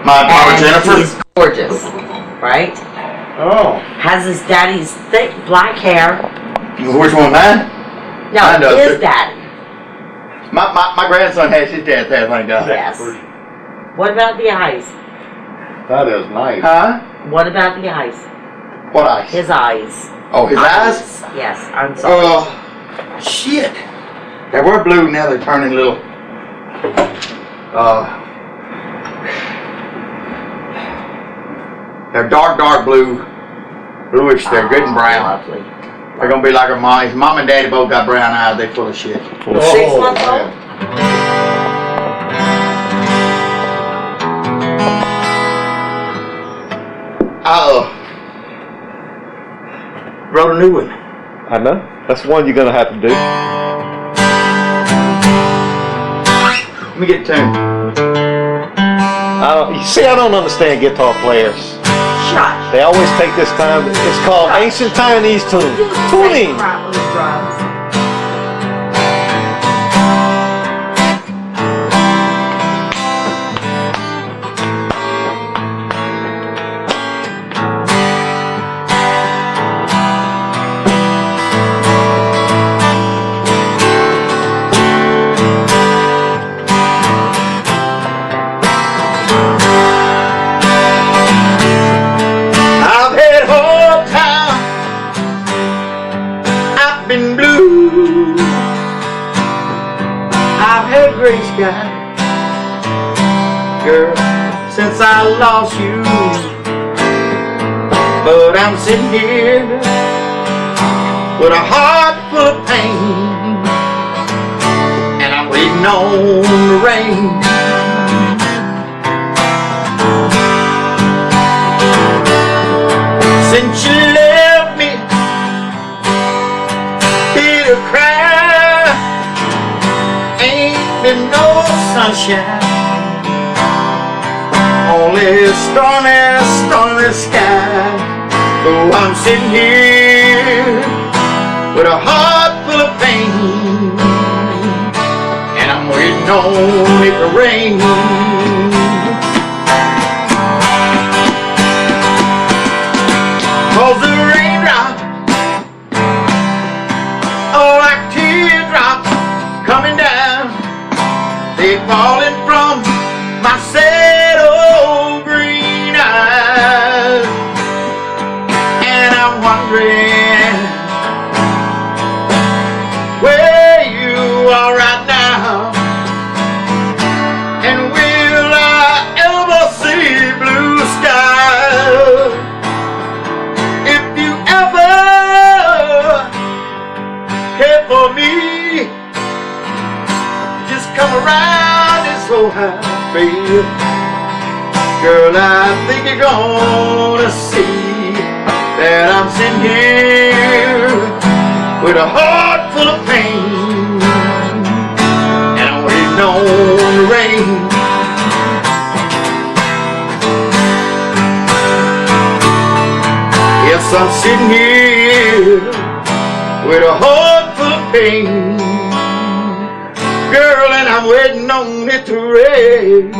My daughter Jennifer. He's gorgeous, right? Oh. Has his daddy's thick black hair. Which one, mine? No, his daddy. My grandson has his dad's hair, thank God. Yes. What about the eyes? That is nice. Huh? What about the eyes? What eyes? His eyes. Oh, his eyes? Yes, I'm sorry. Oh, shit. They were blue, now they're turning little. They're dark blue. Bluish, they're good and brown. Lovely. They're gonna be like her mom. His mom and daddy both got brown eyes, they full of shit. 6 months old? Wrote a new one. I know. That's one you're gonna have to do. Let me get the tune. You see, I don't understand guitar players. Shush. They always take this time. It's called Ancient Chinese Tune. Tuning. Gray sky, girl, since I lost you. But I'm sitting here with a heart full of pain, and I'm waiting on the rain. Since you left me, did a cry, ain't been no sunshine, only stormy sky. So I'm sitting here with a heart full of pain, and I'm waiting on it to rain. Cause the raindrops, oh, like teardrops coming down, they falling from my sad old green eyes. And I'm wondering where you are right now, and will I ever see blue skies? If you ever care for me, just come around and so happy. Girl, I think you're gonna see that I'm sitting here with a heart full of pain, and I'm waiting on the rain. Yes, I'm sitting here with a heart full of pain, girl, and I'm waiting on it to rain.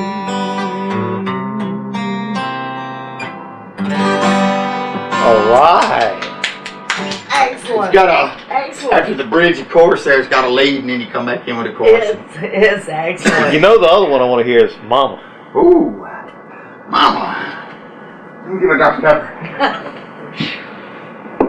All right. Excellent. It's got a, excellent. after the bridge, of course, there's got a lead, and then you come back in with a chorus. It's excellent. You know the other one I want to hear is Mama. Ooh, Mama. Let me give a Dr. Pepper.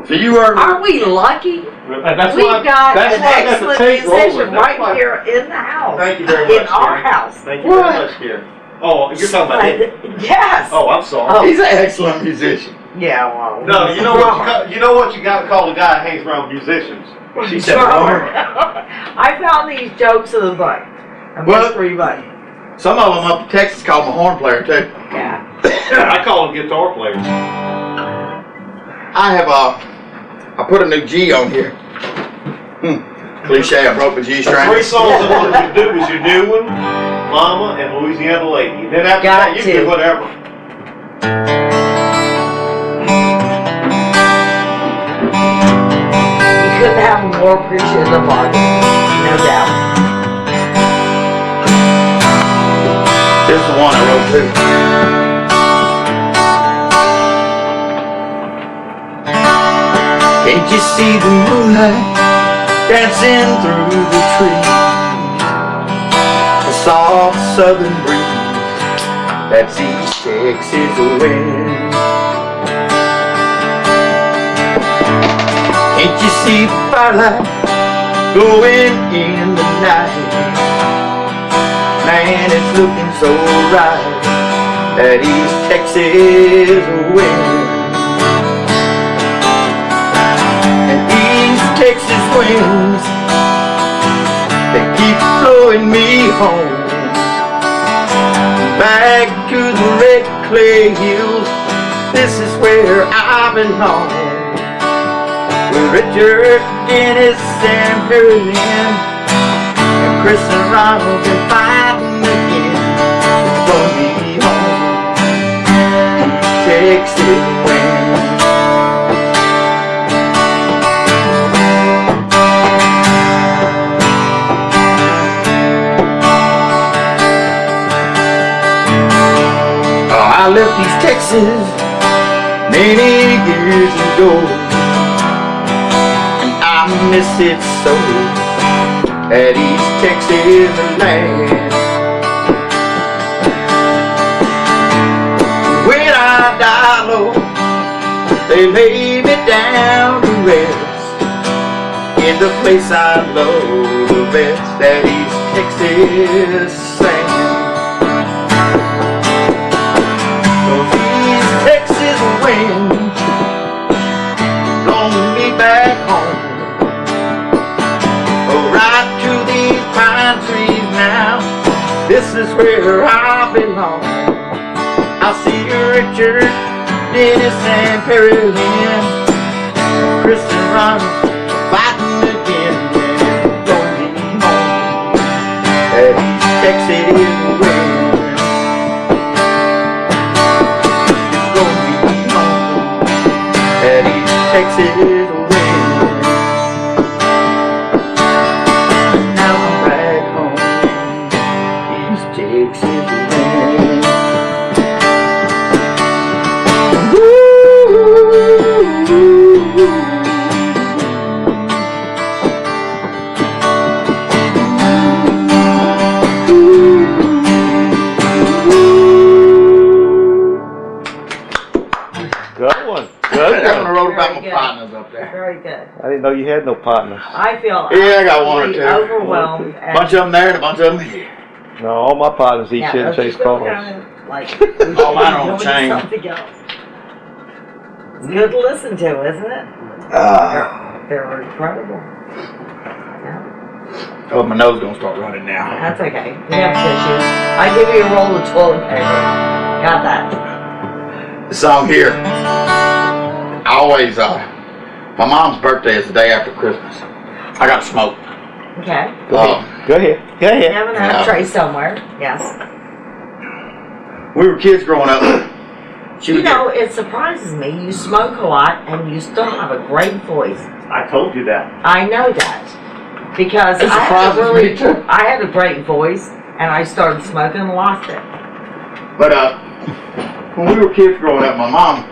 So you are... Aren't we lucky? That's We've why, got that's an why I got excellent the tape musician rolling. right here in the house. Thank you very much, In our dear. house. Thank you very much, dear. Oh, you're talking about him? Yes. Oh, I'm sorry. He's an excellent musician. Yeah, well. No, you know what you got to call the guy that hangs around musicians. She said, I found these jokes in the book. Well, $3 bucks. some of them up in Texas call him a horn player, too. Yeah. I call them guitar players. I put a new G on here. Cliche, I broke the G string. 3 songs I wanted you to do was your new one, Mama, and Louisiana Lady. And then after that, you can do whatever. You couldn't have a more appreciative audience, no doubt. This is the one I wrote too. Can't you see the moonlight dancing through the trees? A soft southern breeze, that's East Texas wind. Can't you see the firelight glowing in the night? Man, it's looking so right, that East Texas wind. And East Texas winds, they keep blowing me home, back to the red clay hills. This is where I belong, with Richard, Dennis, and Harry Lynn, and Chris and Ronald been fighting again. It's gonna be home, East Texas wind. I left East Texas many years ago, and I miss it so, that East Texas land. When I die low, they lay me down to rest in the place I love the best, that East Texas sand. Wind blowing me back home, oh, right to these pine trees now. This is where I belong. I see Richard, Dennis, and Perry Lynn, Chris and Ron fighting again. Blowing me home, that East Texas wind. Texas wind. Now I'm back home, East Texas wind. Good one. Good I one. wrote about my partners up there. Very good. I didn't know you had no partners. I feel Yeah, I got one or absolutely two. overwhelmed. A bunch of them there and a bunch of them here. No, all my partners eat shit and those chase people cars. kinda like, All mine are on doing chain. something else. It's good to listen to, isn't it? They're incredible. Yeah, Oh, my nose gonna start running now. that's okay. We have tissues. I give you a roll of toilet paper. Got that. The song here, I always, my mom's birthday is the day after Christmas. I got smoked. Okay. Go ahead. Go ahead. Go You ahead. have an Yeah. ashtray somewhere. Yes. We were kids growing up. She You would know, it surprises me. You smoke a lot and you still have a great voice. I told you that. I know that. Because It I surprises me too. had a great voice and I started smoking and lost it. But when we were kids growing up, my mom,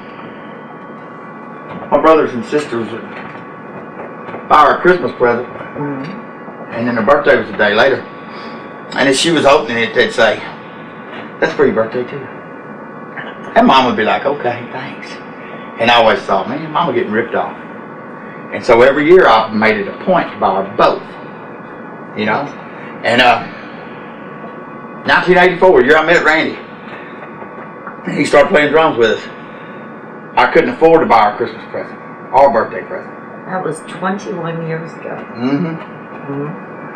my brothers and sisters would buy her a Christmas present, and then her birthday was a day later. And as she was opening it, they'd say, "That's for your birthday too." And Mom would be like, "Okay, thanks." And I always thought, man, Mama getting ripped off. And so every year I made it a point to buy her both, you know. And 1984, year I met Randy. He started playing drums with us. I couldn't afford to buy our Christmas present or birthday present. That was 21 years ago.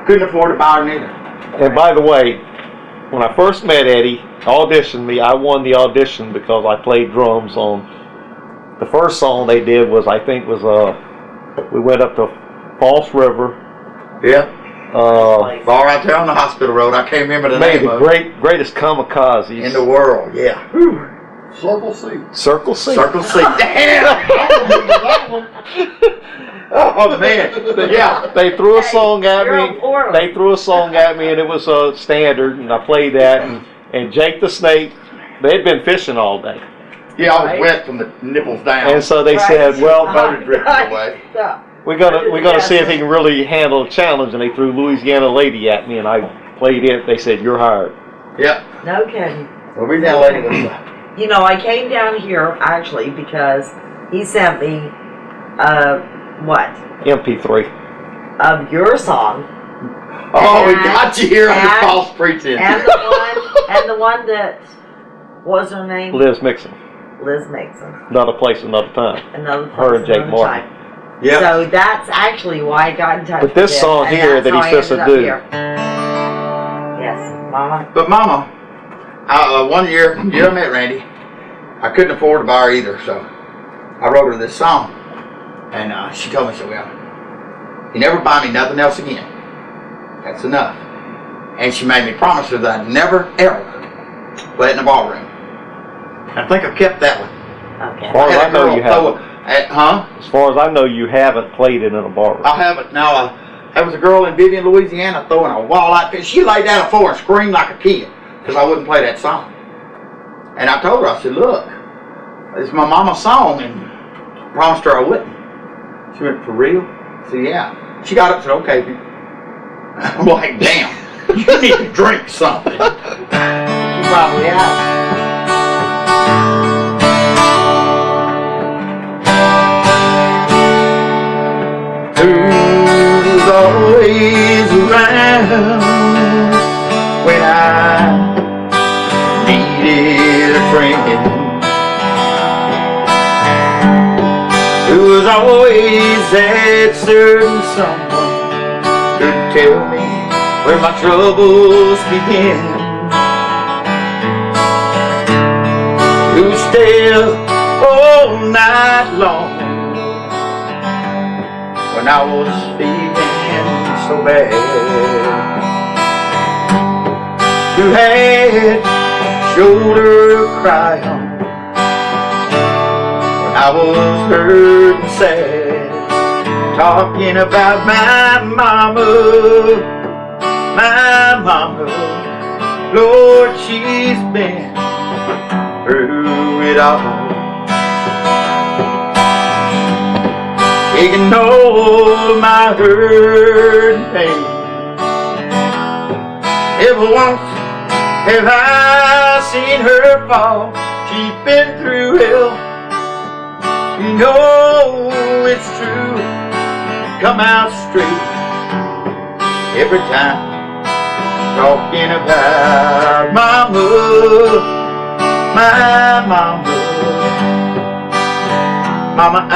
Couldn't afford to buy her neither. And by the way, when I first met Eddie, auditioned me, I won the audition because I played drums on the first song they did was, I think was, we went up to False River. Yeah. Bar right there on the hospital road. I can't remember the Maybe name the of it. greatest kamikazes In the world, yeah. Circle C. Circle C. Circle C. Damn! Oh man, yeah. They threw a song at You're me. on board. They threw a song at me, and it was a standard, and I played that. And Jake the Snake, they had been fishing all day. Yeah, I was Right. wet from the nipples down. And so they Right. said, well, Butter dripping away. Yeah. we're gonna see if he can really handle a challenge. And they threw Louisiana Lady at me, and I played it. They said, you're hired. Yep. No kidding. Louisiana Lady was You know, I came down here actually because he sent me, what? MP3. Of your song. Oh, we And- got you here under and- false pretense. And the one that, what was her name? Liz Mixon. Liz Mason. Another place, another time. Another Her and place, Jake another Martin. time. Yeah. So that's actually why I got in touch But this with song him, and here that's that how he's I supposed to ended up do. here. Yes, Mama. But Mama, one year I met Randy, I couldn't afford to buy her either, so I wrote her this song. And she told me, she said, well, you never buy me nothing else again. That's enough. And she made me promise her that I'd never, ever play it in a ballroom. I think I've kept that one. Okay. As far as had I a know, girl you throw haven't. it- As far as I know, you haven't played it in a bar. I haven't. Now, there was a girl in Vivian, Louisiana throwing a walleye fish. She laid down on the floor and screamed like a kid because I wouldn't play that song. And I told her, I said, look, it's my mama's song, and I promised her I wouldn't. She went, for real? I said, yeah. She got up and said, okay. I'm like, damn, you need to drink something. She probably has. Who's always around when I needed a friend? Who's always that certain someone could tell me where my troubles begin? Who stayed all night long when I was feeling so bad? Who had shoulder cry on when I was hurt and sad? Talking about my mama, Lord, she's been through it all. Taking all my hurt and pain. Never once have I seen her fall. She's been through hell. You know it's true. Come out straight every time. Talking about mama, my mama. Mama, I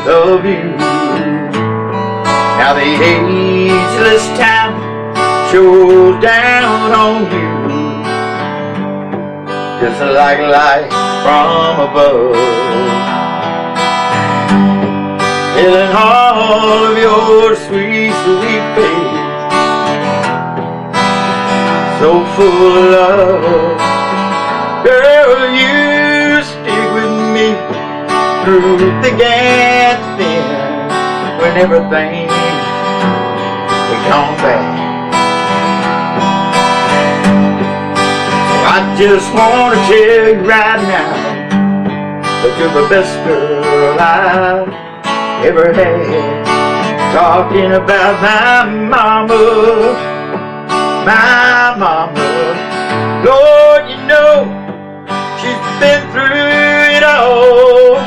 love you. Now the ageless time shows down on you, just like light from above, filling all of your sweet, sweet face, so full of love. Girl, you stick with me through thick and thin, when everything will come back. I just want to tell you right now that you're the best girl I've ever had. Talking about my mama, Lord, you know she's been through it all.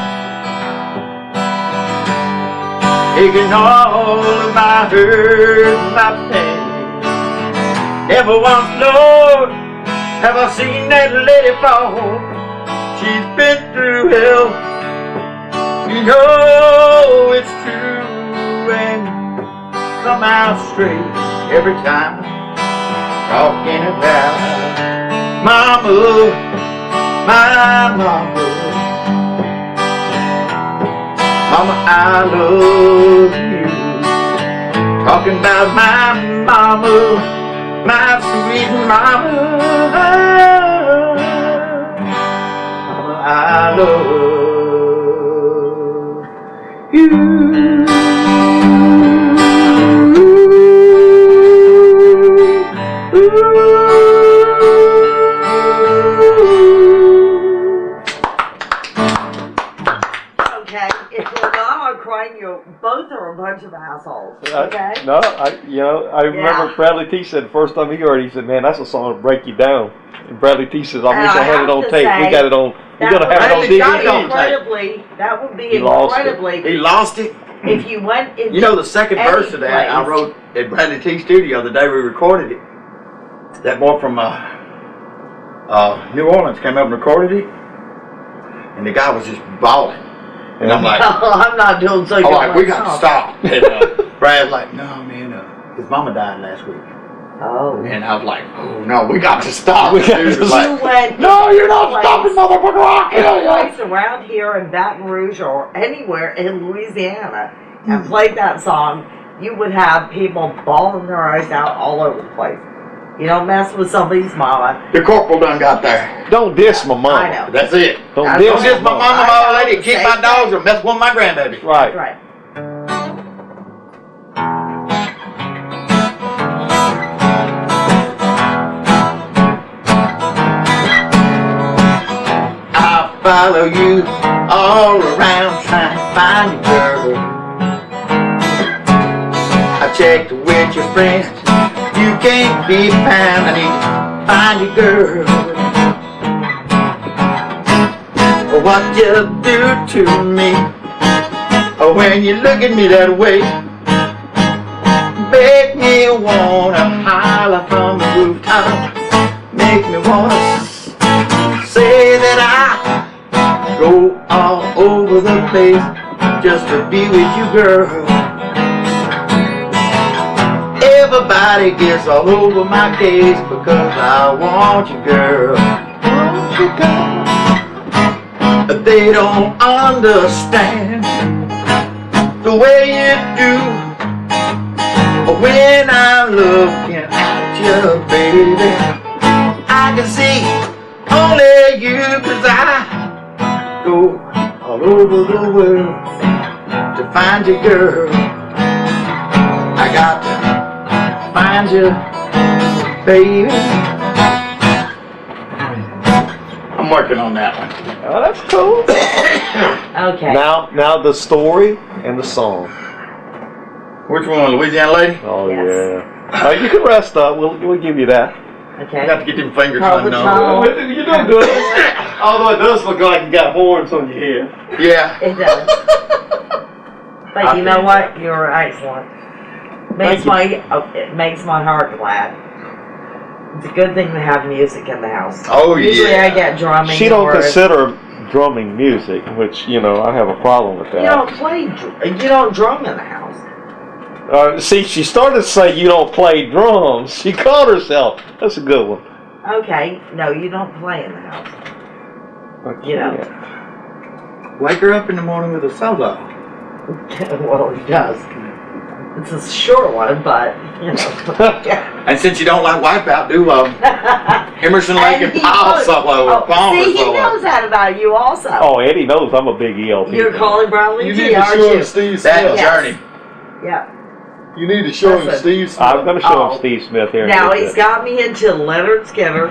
Taking all of my hurt and my pain. Never once, Lord, have I seen that lady fall. She's been through hell. You know it's true, and come out straight every time. Talking about mama, my mama. Mama, I love you. Talking about my mama, my sweet mama. Mama, I love you. Ooh. bunch of assholes. Okay. No, I remember Bradley T said the first time he heard it, he said, "Man, that's a song that'll break you down." And Bradley T says, "I wish I had it on tape. We got it on. We're gonna have it on DVD." That would be He incredibly. He lost it. If you went into You know the second verse of that I wrote at Bradley T studio the day we recorded it. That boy from New Orleans came up and recorded it, and the guy was just bawling. And I'm like, I'm not doing so good. all right, we got to stop. And Brad's like, no, man, his mama died last week. Oh. And I was like, oh no, we got to stop. Like, no, you're not stopping, motherfucker! I'll kill you. Place around here in Baton Rouge or anywhere in Louisiana and played that song, you would have people bawling their eyes out all over the place. You don't mess with somebody's mama. The corporal done got there. Don't diss my mama. I know. That's it. Don't diss my mama, my lady, kick my dogs, or mess with my grandbaby. Right. Right. I follow you all around trying to find you, girl. I checked with your friends. You can't be found. I need to find you, girl. What you do to me when you look at me that way, make me wanna holler from the rooftop, make me wanna say that I go all over the place just to be with you, girl. Everybody gets all over my case because I want you, girl. Want you, girl. They don't understand the way you do when I'm looking at you, baby. I can see only you, 'cause I go all over the world to find you, girl. I got to find you, baby. I'm working on that one. Oh, that's cool. Okay. Now the story and the song. Which one, Louisiana Lady? Oh Yes. yeah. You can rest up. We'll give you that. Okay. I got to get them fingers Probably undone. so. You're doing good. Although it does look like you got horns on your head. Yeah. It does. But you know what? You're excellent. It makes my heart glad. It's a good thing to have music in the house. Oh, Usually yeah. I get drumming. She don't consider drumming music, which I have a problem with that. You don't drum in the house. See, she started to say you don't play drums. She called herself. That's a good one. Okay, no, you don't play in the house. Okay. You know. Wake her up in the morning with a solo. Well, he does. It's a short one, but And since you don't like Wipeout, do Emerson, Lake and Powell solo or Palmer see, he solo. knows that about you also. Oh, Eddie knows I'm a big ELP. You're calling Bradley You T, need to aren't show you? him Steve That Smith. journey. Yeah. You need to show him Listen. Steve Smith. I'm going to show Oh. him Steve Smith here. Now in a he's bit. got me into Leonard Skinner.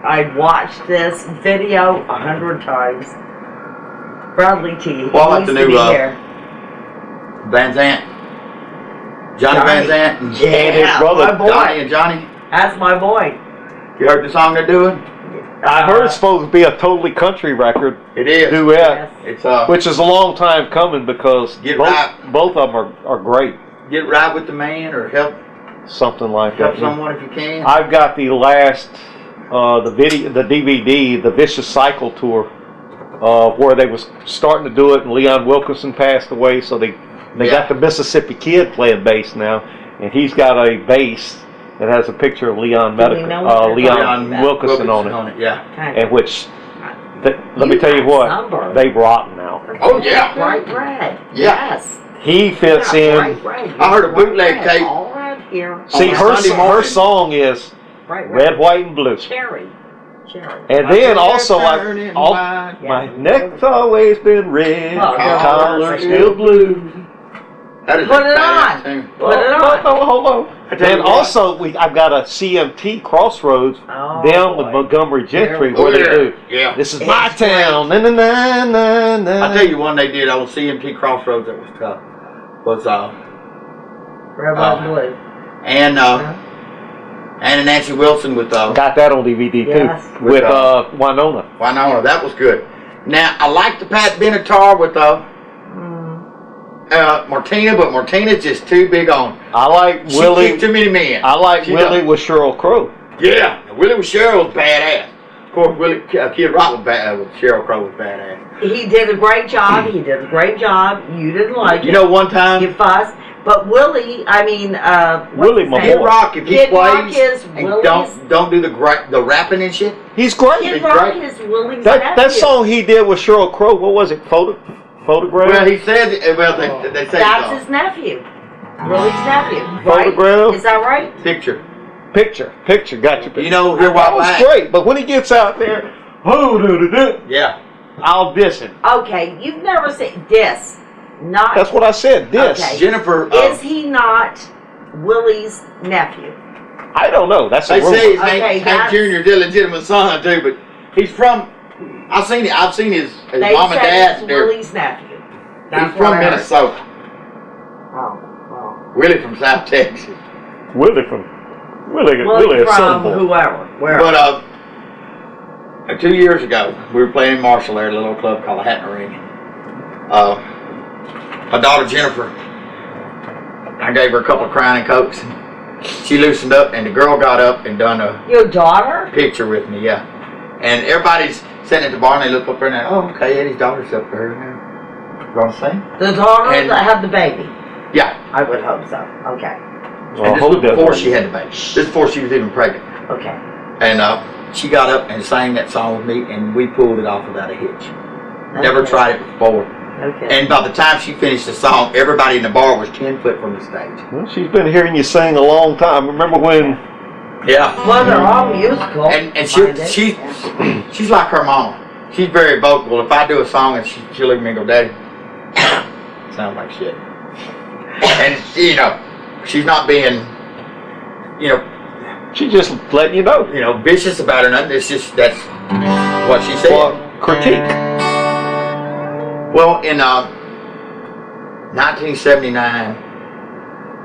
I watched this video 100 times. Bradley T. He Well, I like needs the to new, be here. Van Zant. Johnny Van Zant and Yeah, his brother, my boy. Johnny and Johnny. That's my boy. You heard the song they're doing? I heard it's supposed to be a totally country record It is. duet, Yes. It's which is a long time coming because Get both, right. both of them are great. get right with the man or help Something like help that. someone if you can. I've got the last, the DVD, the Vicious Cycle tour, where they was starting to do it, and Leon Wilkinson passed away, so they got the Mississippi Kid playing bass now, and he's got a bass that has a picture of Leon Wilkinson on it. Yeah. Okay. And which, let me tell you what, Sunburn. they rock now. Oh yeah. Bright red. Yeah. Yes. He fits Yeah, in. bright red. I heard a Bright bootleg red tape. all around here. See, On her Sunday morning. song is Bright Red, White, and Blue. Cherry. And then also, Turning white. my neck's always been red, Oh, collar God. still blue. That is Put a it badass on. tune. Put it on. Hold on. I tell you And what. also, I've got a CMT Crossroads Oh, down with boy. Montgomery Gentry Oh, where they yeah. do. Yeah. This is It's my town. Na, na, na, na, na. I tell you one they did on CMT Crossroads that was tough. Was Red, white, and blue. And Nancy Wilson with Got that on DVD Yes. too. With Winona. Winona. That was good. Now I like the Pat Benatar with Martina, but Martina's just too big on. I like She Willie. kicked too many men. I like She Willie done. with Sheryl Crow. Yeah, Willie with Cheryl was badass. Of course, Kid Rock with Cheryl Crow was badass. He did a great job. You didn't like it. You know, one time, You fussed. But Willie, I mean, Willie, my Kid boy. Rock, if he Kid Rock plays is and Willie's- don't do the rapping and shit. He's great. Kid It's Rock great. is Willie's That nephew. song he did with Sheryl Crow, what was it? Photograph? Well, he said, they say That's so. his nephew. Willie's nephew. Photograph. Right? Is that right? Picture. Picture, got you. You know, here that while was back. great, but when he gets out there, Yeah. I'll diss him. Okay, you've never seen this. Not. That's what I said, diss. Okay. Jennifer. Is he not Willie's nephew? I don't know, that's a They rumor. say his Okay, name, Hank that's- Jr. is illegitimate son too, but he's from. I've seen it. I've seen his They mom and say dad. it's They're- Willie's nephew. He's That's from what I heard. Minnesota. Oh, well. Willie from South Texas. Willie Willie a son from boy. whoever. Wherever. But 2 years ago, we were playing in Marshall there at a little club called the Hat in the Ring. My daughter Jennifer, I gave her a couple of Crown and Cokes. She loosened up, and the girl got up and done a Your daughter? picture with me. Yeah, and everybody's sitting at the bar, and they look up there and they, oh, okay, Eddie's daughter's up there now. Gonna sing? The daughter And- that had the baby? Yeah. I would hope so. Okay. Well, And this who was before doesn't? she had the baby. This was before she was even pregnant. Okay. And she got up and sang that song with me, and we pulled it off without a hitch. Never Okay. tried it before. Okay. And by the time she finished the song, everybody in the bar was 10 foot from the stage. Well, she's been hearing you sing a long time. Remember when? Yeah. Well, they're all musical. And Find it. she's like her mama. She's very vocal. If I do a song and she'll look at me and go, Daddy, sounds like shit. And, you know, she's not being, She's just letting you know. vicious about her, nothing. It's just, that's what she said. Well, critique. Well, in 1979,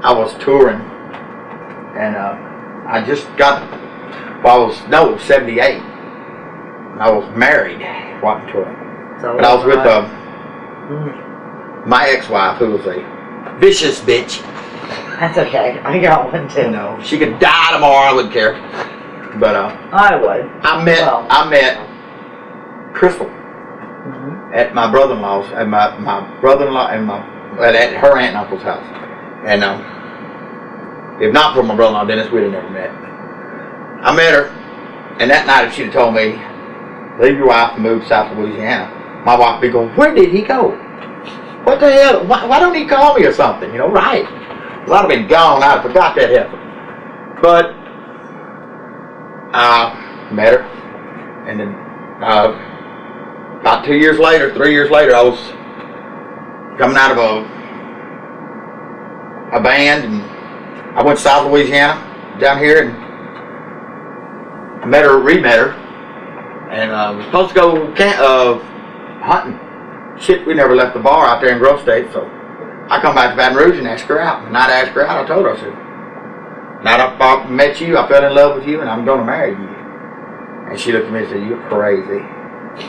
I was touring, and I just got, well, it was 78. I was married, wasn't touring. So, But I was with my ex-wife, who was a vicious bitch. That's okay. I got one too. She could die tomorrow, I wouldn't care. But I would. I met Crystal at my brother-in-law's, at my brother-in-law and at her aunt and uncle's house. And if not for my brother-in-law Dennis, we'd have never met. I met her, and that night if she'd have told me, leave your wife and move south to Louisiana, my wife would be going, where did he go? What the hell? Why don't he call me or something? Right. Because I'd have been gone. I'd have forgot that happened. But I met her, and then about 3 years later, I was coming out of a band, and I went to South Louisiana, down here, and I re-met her, and I was supposed to go hunting. Shit, we never left the bar out there in Grove State, so I come back to Baton Rouge and asked her out. The night I asked her out, I told her, I said, now that I met you, I fell in love with you, and I'm going to marry you. And she looked at me and said, you're crazy.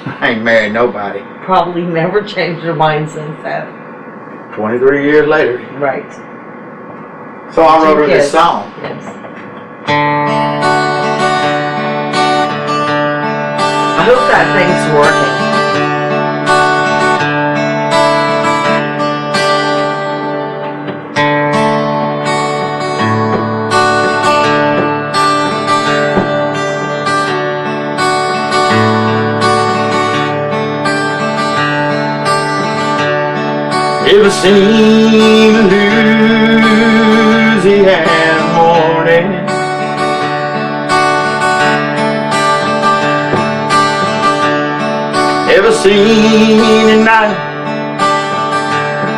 I ain't married nobody. Probably never changed her mind since then. 23 years later. Right. So I wrote her Yes. this song. Yes. I hope that thing's working. Ever seen a Louisiana morning? Ever seen a night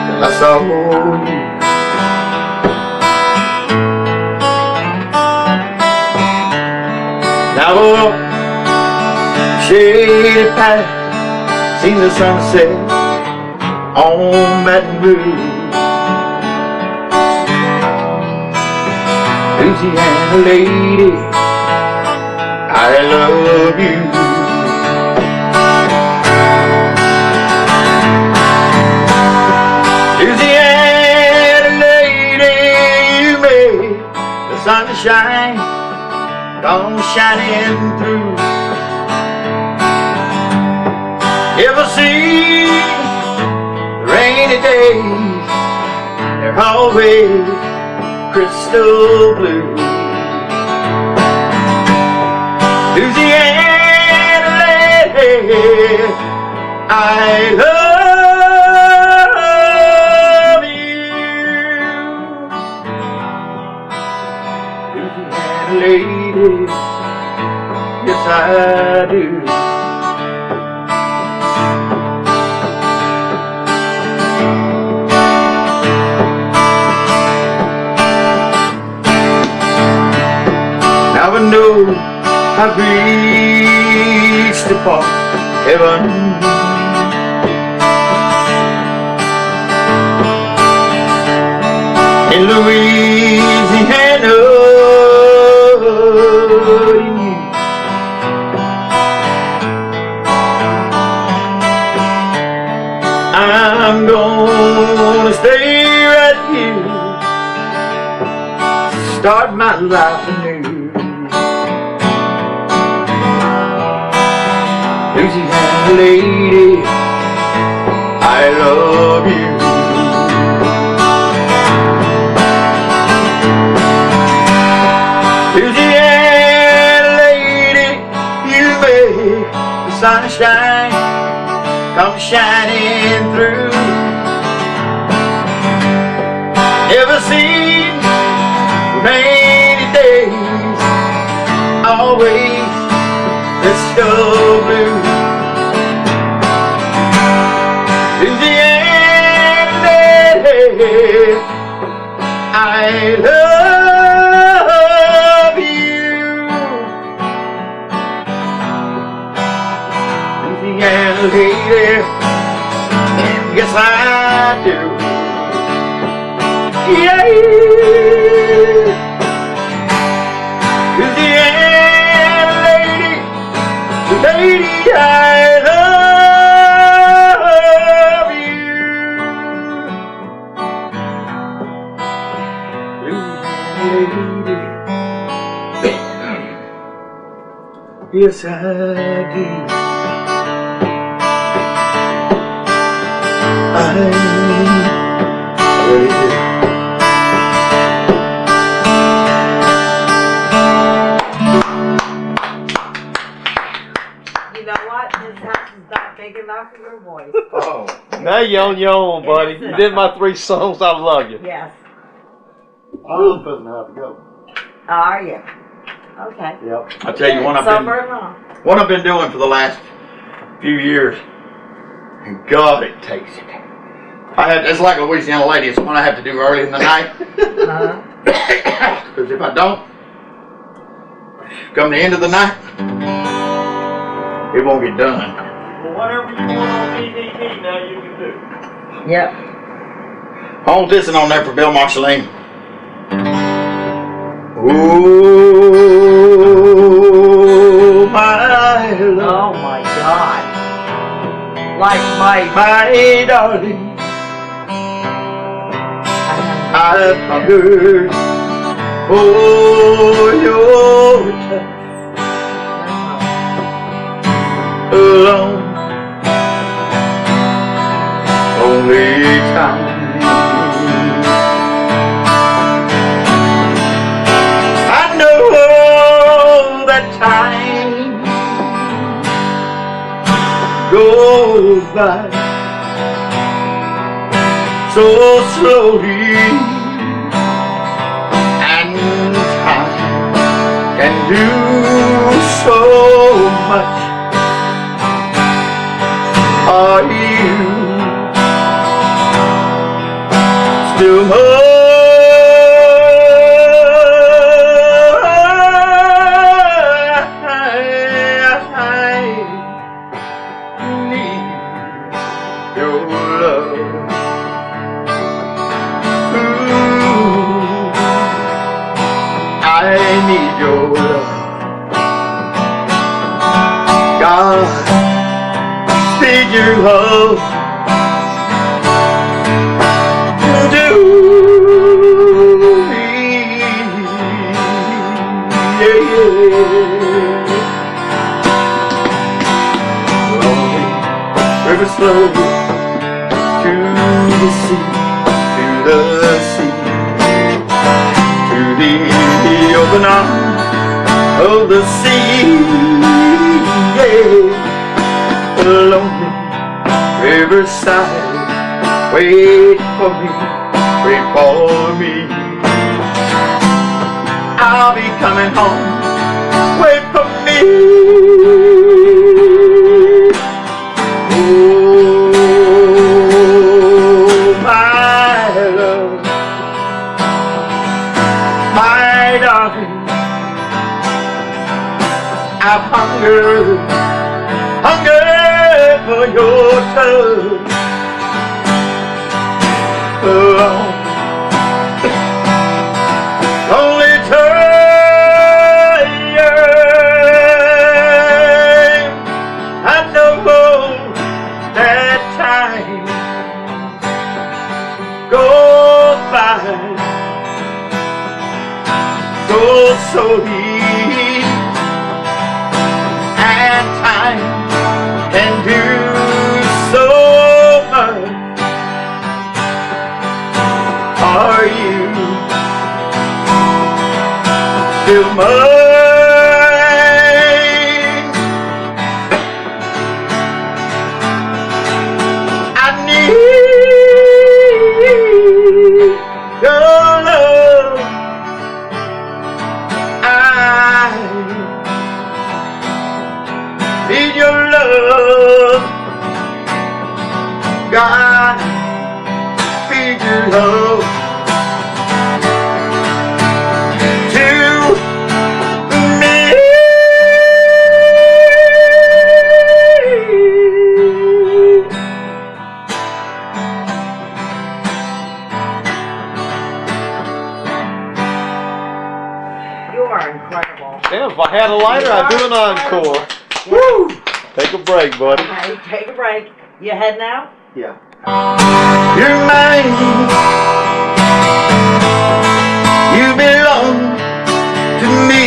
till I saw you? Now go up shady path, seen the sunset on Baton Rouge. Louisiana lady, I love you. Louisiana lady, you made the sun to shine, come shining through. Ever see the rainy days? They're always crystal blue. Louisiana lady, I love you. Louisiana lady, yes I do. Now I know I've reached the part of heaven. In Louisiana, I'm gonna stay right here, start my life anew. Louisiana lady, I love you. Louisiana lady, you make the sunshine come shining through. Ever seen rainy days? Always crystal blue. Louisiana lady, I love you. Louisiana lady, yes I do. Yeah. Louisiana lady, lady, I love you. Louisiana lady, yes I do. I really do. You know what? This house is not big enough for your voice. Oh. Now you on your own, buddy. You did my 3 songs. I love you. Yes. I'm supposed to have to go. Are you? Okay. Yep. I tell you Sober enough. what I've been doing for the last few years, and God, it takes it. It's like Louisiana Lady. It's one I have to do early in the night. Because if I don't, come the end of the night, it won't get done. Well, whatever you want on DVD now you can do. Yep. I want this one on there for Bill Marceline. Oh, my love. Oh my God. Like my darling, I've hungered for your touch alone. Only time I know that time goes by so slowly, and time can do so much. Are you still God, speed your love to me. Yeah, yeah. Lonely rivers flow to the sea, to the sea, to the open arms of the sea. Yeah. Lonely riverside, wait for me, wait for me. I'll be coming home, wait for me. Oh, my love, my darling, I've hungered for your touch. Only time, I know that time goes by so sweet, and time can do so much for you. Still mine. I need your love. I need your love. God, feed your love to me. You are incredible. Yeah, if I had a lighter, I'd do an encore. Woo! Take a break, buddy. Okay, take a break. You heading out? Yeah. You're mine. You belong to me,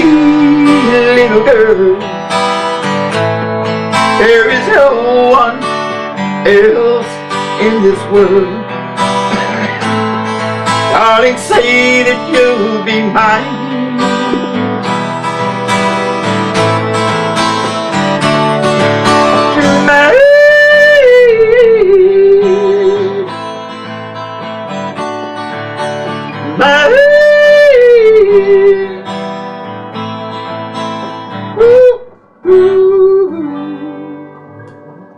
little girl. There is no one else in this world. Darling, say that you'll be mine. You're mine.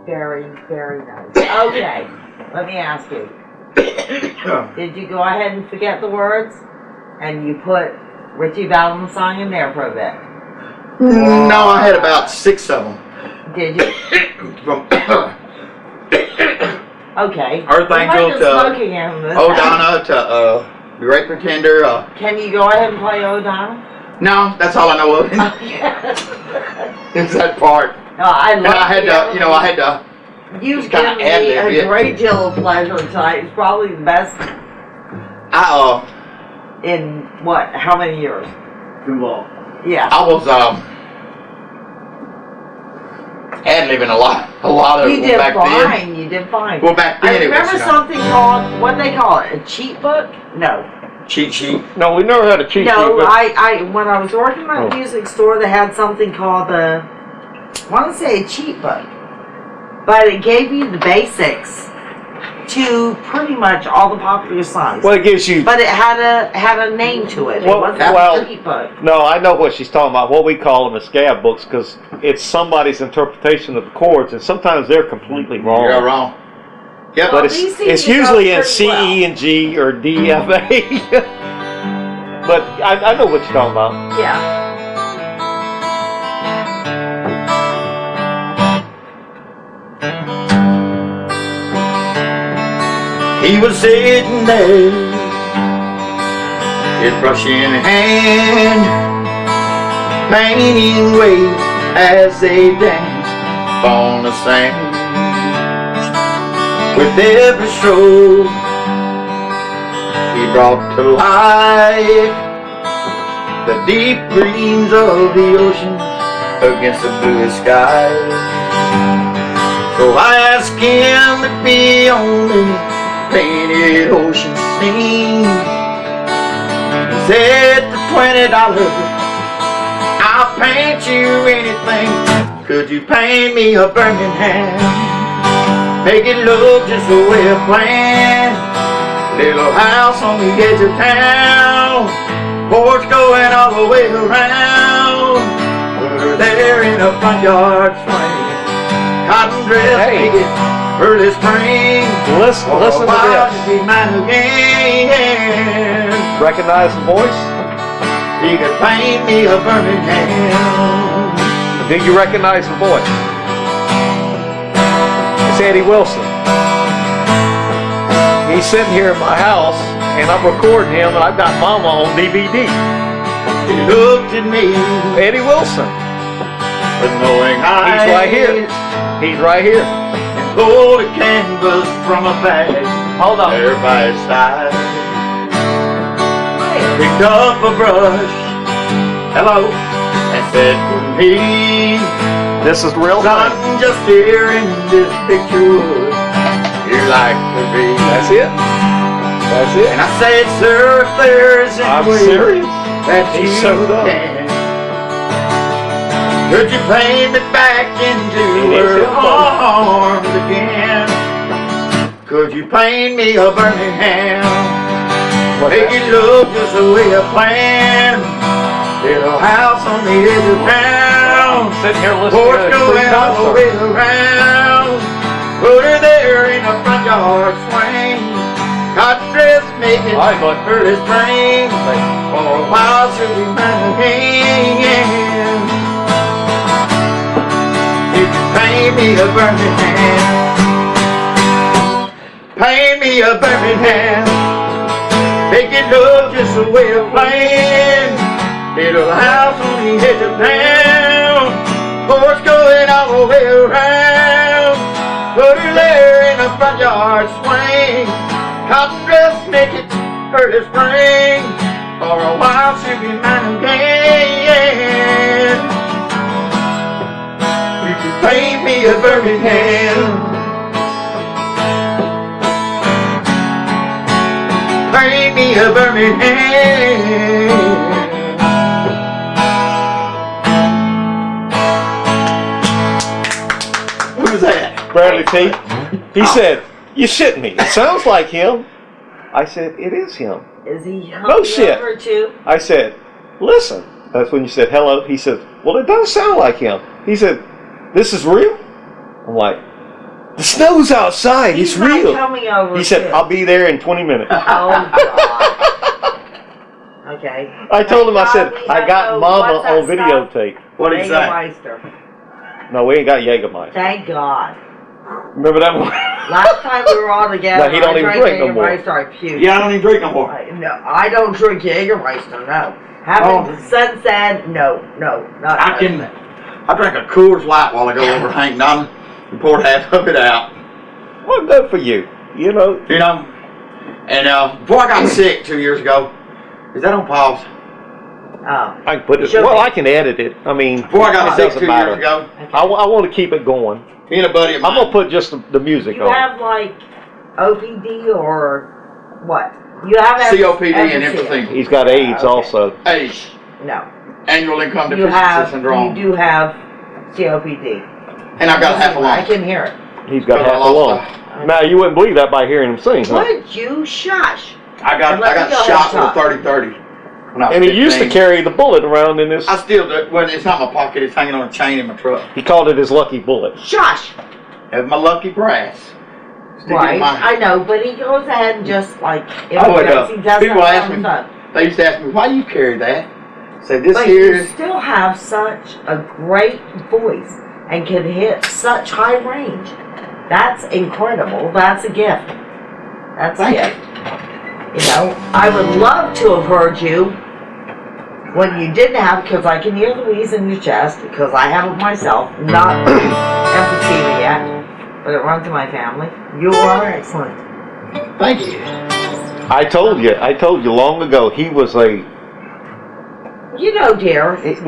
Very, very nice. Okay, let me ask you. Did you go ahead and forget the words? And you put Richie Valens song in there for a bit? No, I had about 6 of them. Did you? From Okay. Earth We Angel might to have smoking in this Oh house. Donna to Great Pretender. Can you go ahead and play O'Donnell? No, that's all I know of. It's that part. No, I love And I had to, you know, I had to. You've kinda given me ad-lib a it. great deal of pleasure tonight. It's probably the best in what? How many years? Too long. Yeah. I was ad-libbing a lot of You it did back fine. then. You did fine. Well, back then I it was, remember something called, what they call it, a cheat book? No. cheat sheet. No, we never had a cheat sheet. No, but when I was working at a music store, they had something called I want to say a cheat book. But it gave you the basics to pretty much all the popular songs. well, it gives you. But it had a name to it. Well, It wasn't well, a cheat book. No, I know what she's talking about. What we call them is scab books, because it's somebody's interpretation of the chords, and sometimes they're completely wrong. You're wrong. Yep. Well, But these seem it's to go usually in pretty C, well. E, and G or D, F, A. But I know what you're talking about. Yeah. He was sitting there, his brush in hand, painting waves as they danced on the sand. With every stroke, he brought to life the deep greens of the ocean against the bluest sky. So I asked him to be on the painted ocean scene. He said for $20, I'll paint you anything. Could you paint me a Birmingham? Make it look just the way I planned. Little house on the edge of town, porch going all the way around. Put her there in a front yard swing. Cotton dress, make it early spring. Listen to this. Be mine again. Recognize the voice? He could paint me a Birmingham. Do you recognize the voice? It's Eddie Wilson. He's sitting here in my house, and I'm recording him, and I've got Mama on DVD. He looked at me, Eddie Wilson. but knowing He's right here. He's right here. And pulled a canvas from a bag. Hold on. There by his side. Picked up a brush, hello, and said to me, This is real son, time. just here in this picture would you like to be? That's it. That's it. And I said, sir, if there's I'm any way serious. that He you showed up. can, could you paint me back into He needs her help, buddy. arms again? Could you paint me a Birmingham? Make it look just the way I planned. Little house on the edge of town, Sitting here listening porch to a going free all the concert. way around. Put her there in a front yard swing. Cotton dress making All right, bud. early spring. For a while she'll be mine again. You can paint me a Birmingham. Paint me a Birmingham. Make it look just the way I planned. Little house on the edge of town, porch going all the way around. Put her there in a front yard swing. Cotton dress make it early spring. For a while she'll be mine again. You can paint me a Birmingham. Paint me a Birmingham. Who's that? Bradley T. He said, you shitting me. It sounds like him. I said, it is him. Is he No shit. over too? I said, listen. That's when you said hello. He said, well, it does sound like him. He said, this is real? I'm like, the snow's outside. He's it's not real. coming over He said, too. I'll be there in 20 minutes. Oh, God. Okay. I told him, I said, Thank I God got we Mama have no- on videotape. What did he say? Jägermeister. No, we ain't got Jägermeister. Thank God. Remember that one? Last time we were all together, No, he don't I even drank drink no more. Jägermeister, I puked. Yeah, I don't even drink no more. No, I don't drink Jägermeister, no. Having since then, no, not I drink a Coors Light while I go over to Hank Donna and pour half of it out. Well, good for you. You know. You know? And before I got sick 2 years ago, is that on pause? Oh. I can put it. Should Well, be. I can edit it. I mean, Before I got it sick doesn't 2 matter. years ago, I want to keep it going. me and a buddy of mine. I'm gonna put just the music You on. have like OPD or what? You have COPD and everything. everything. He's got AIDS Okay. also. AIDS, No. annual income You deficiency syndrome. do have COPD. And I've got half a I lung. can hear it. He's got Because I half a lost lung. Now you wouldn't believe that by hearing him sing, huh? Would you shush? I got Let me go shot and with a 30-30 when I was And he used to 15. carry the bullet around in his. I still do. Well, it's not in my pocket. It's hanging on a chain in my truck. He called it his lucky bullet. Shush! Have my lucky brass. Stick it in Right, my- I know, but he goes ahead and just like Oh, it imitates. He does people that ask on me. the phone. They used to ask me, why you carry that? I said, this But here you is. still have such a great voice and can hit such high range. That's incredible. That's a gift. That's a Thank gift. You know, I would love to have heard you when you didn't have, because I can hear the wheeze in your chest, because I have it myself, not emphysema yet, but it runs in my family. You are excellent. Thank you. I told you long ago, he was a... You know, dear, this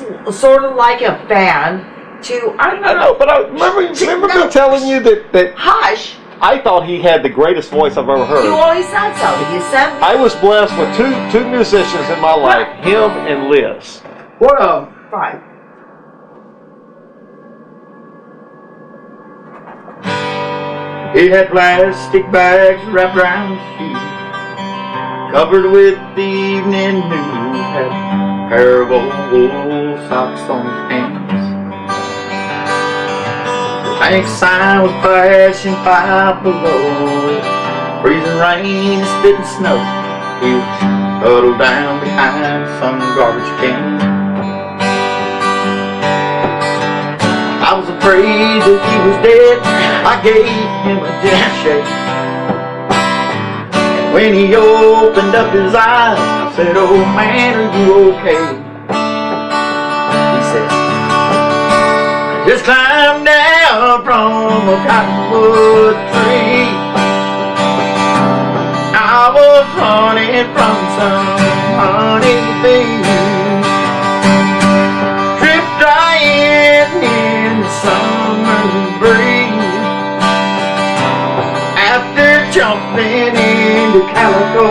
is sort of like a fan to, I don't know. I know, but I remember me telling you that Hush. I thought he had the greatest voice I've ever heard. You always said so. You said... I was blessed with two musicians in my life, him and Liz. Well, Fine. he had plastic bags wrapped around his shoes, covered with the evening news, had a pair of old wool socks on his hands. The bank sign was flashing 5 below, freezing rain and spitting snow. He was huddled down behind some garbage can. I was afraid that he was dead. I gave him a gentle shake. And when he opened up his eyes, I said, "Oh man, are you okay?" He said, "I just climbed down from a cottonwood tree. I was running from some honeybees. Summer breeze. After jumping into Calico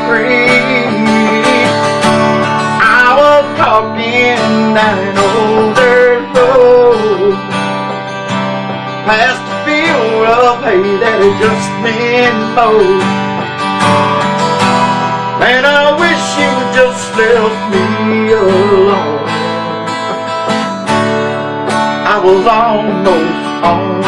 Creek, I was talking down an old dirt road, past a field of hay that had just been mowed. Man, I wish you would just left me alone. I was almost home."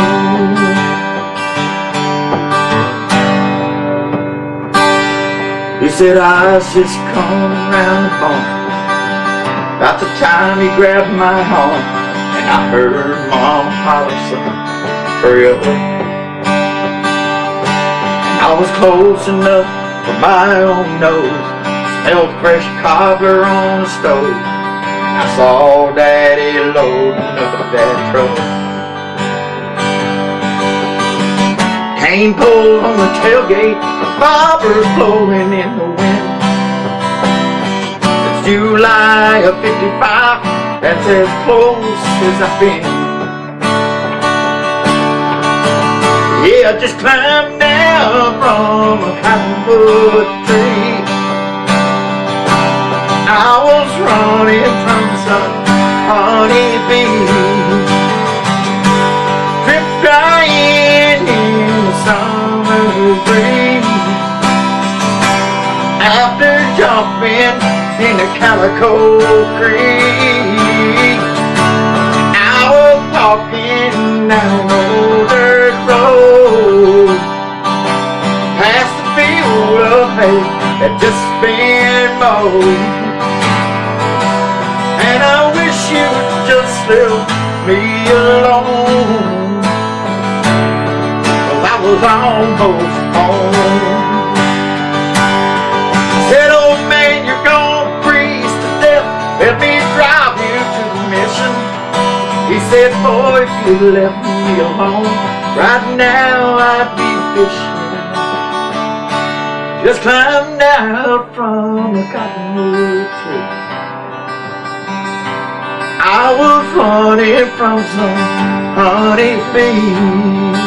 He said, "I was just coming round the corner, about the time he grabbed my arm, and I heard Mom holler, son, hurry up." And I was close enough for my own nose, smelled fresh cobbler on the stove. I saw Daddy loading up that truck. Cane pulled on the tailgate, bobbers blowing in the wind. It's July of '55, that's as close as I've been. Yeah, I just climbed down from a cottonwood tree. I was running from some honeybees, drip drying in the summer breeze. After jumping into Calico Creek, I was talking down an old dirt road, past the field of hay that just been mowed. And I wish you would just leave me alone, 'cause I was almost home. Said, "Old man, you're gonna freeze to death. Let me drive you to the mission." He said, "Boy, if you left me alone, right now I'd be fishing." Just climbed out from a cottonwood tree. I was running from some honeybees,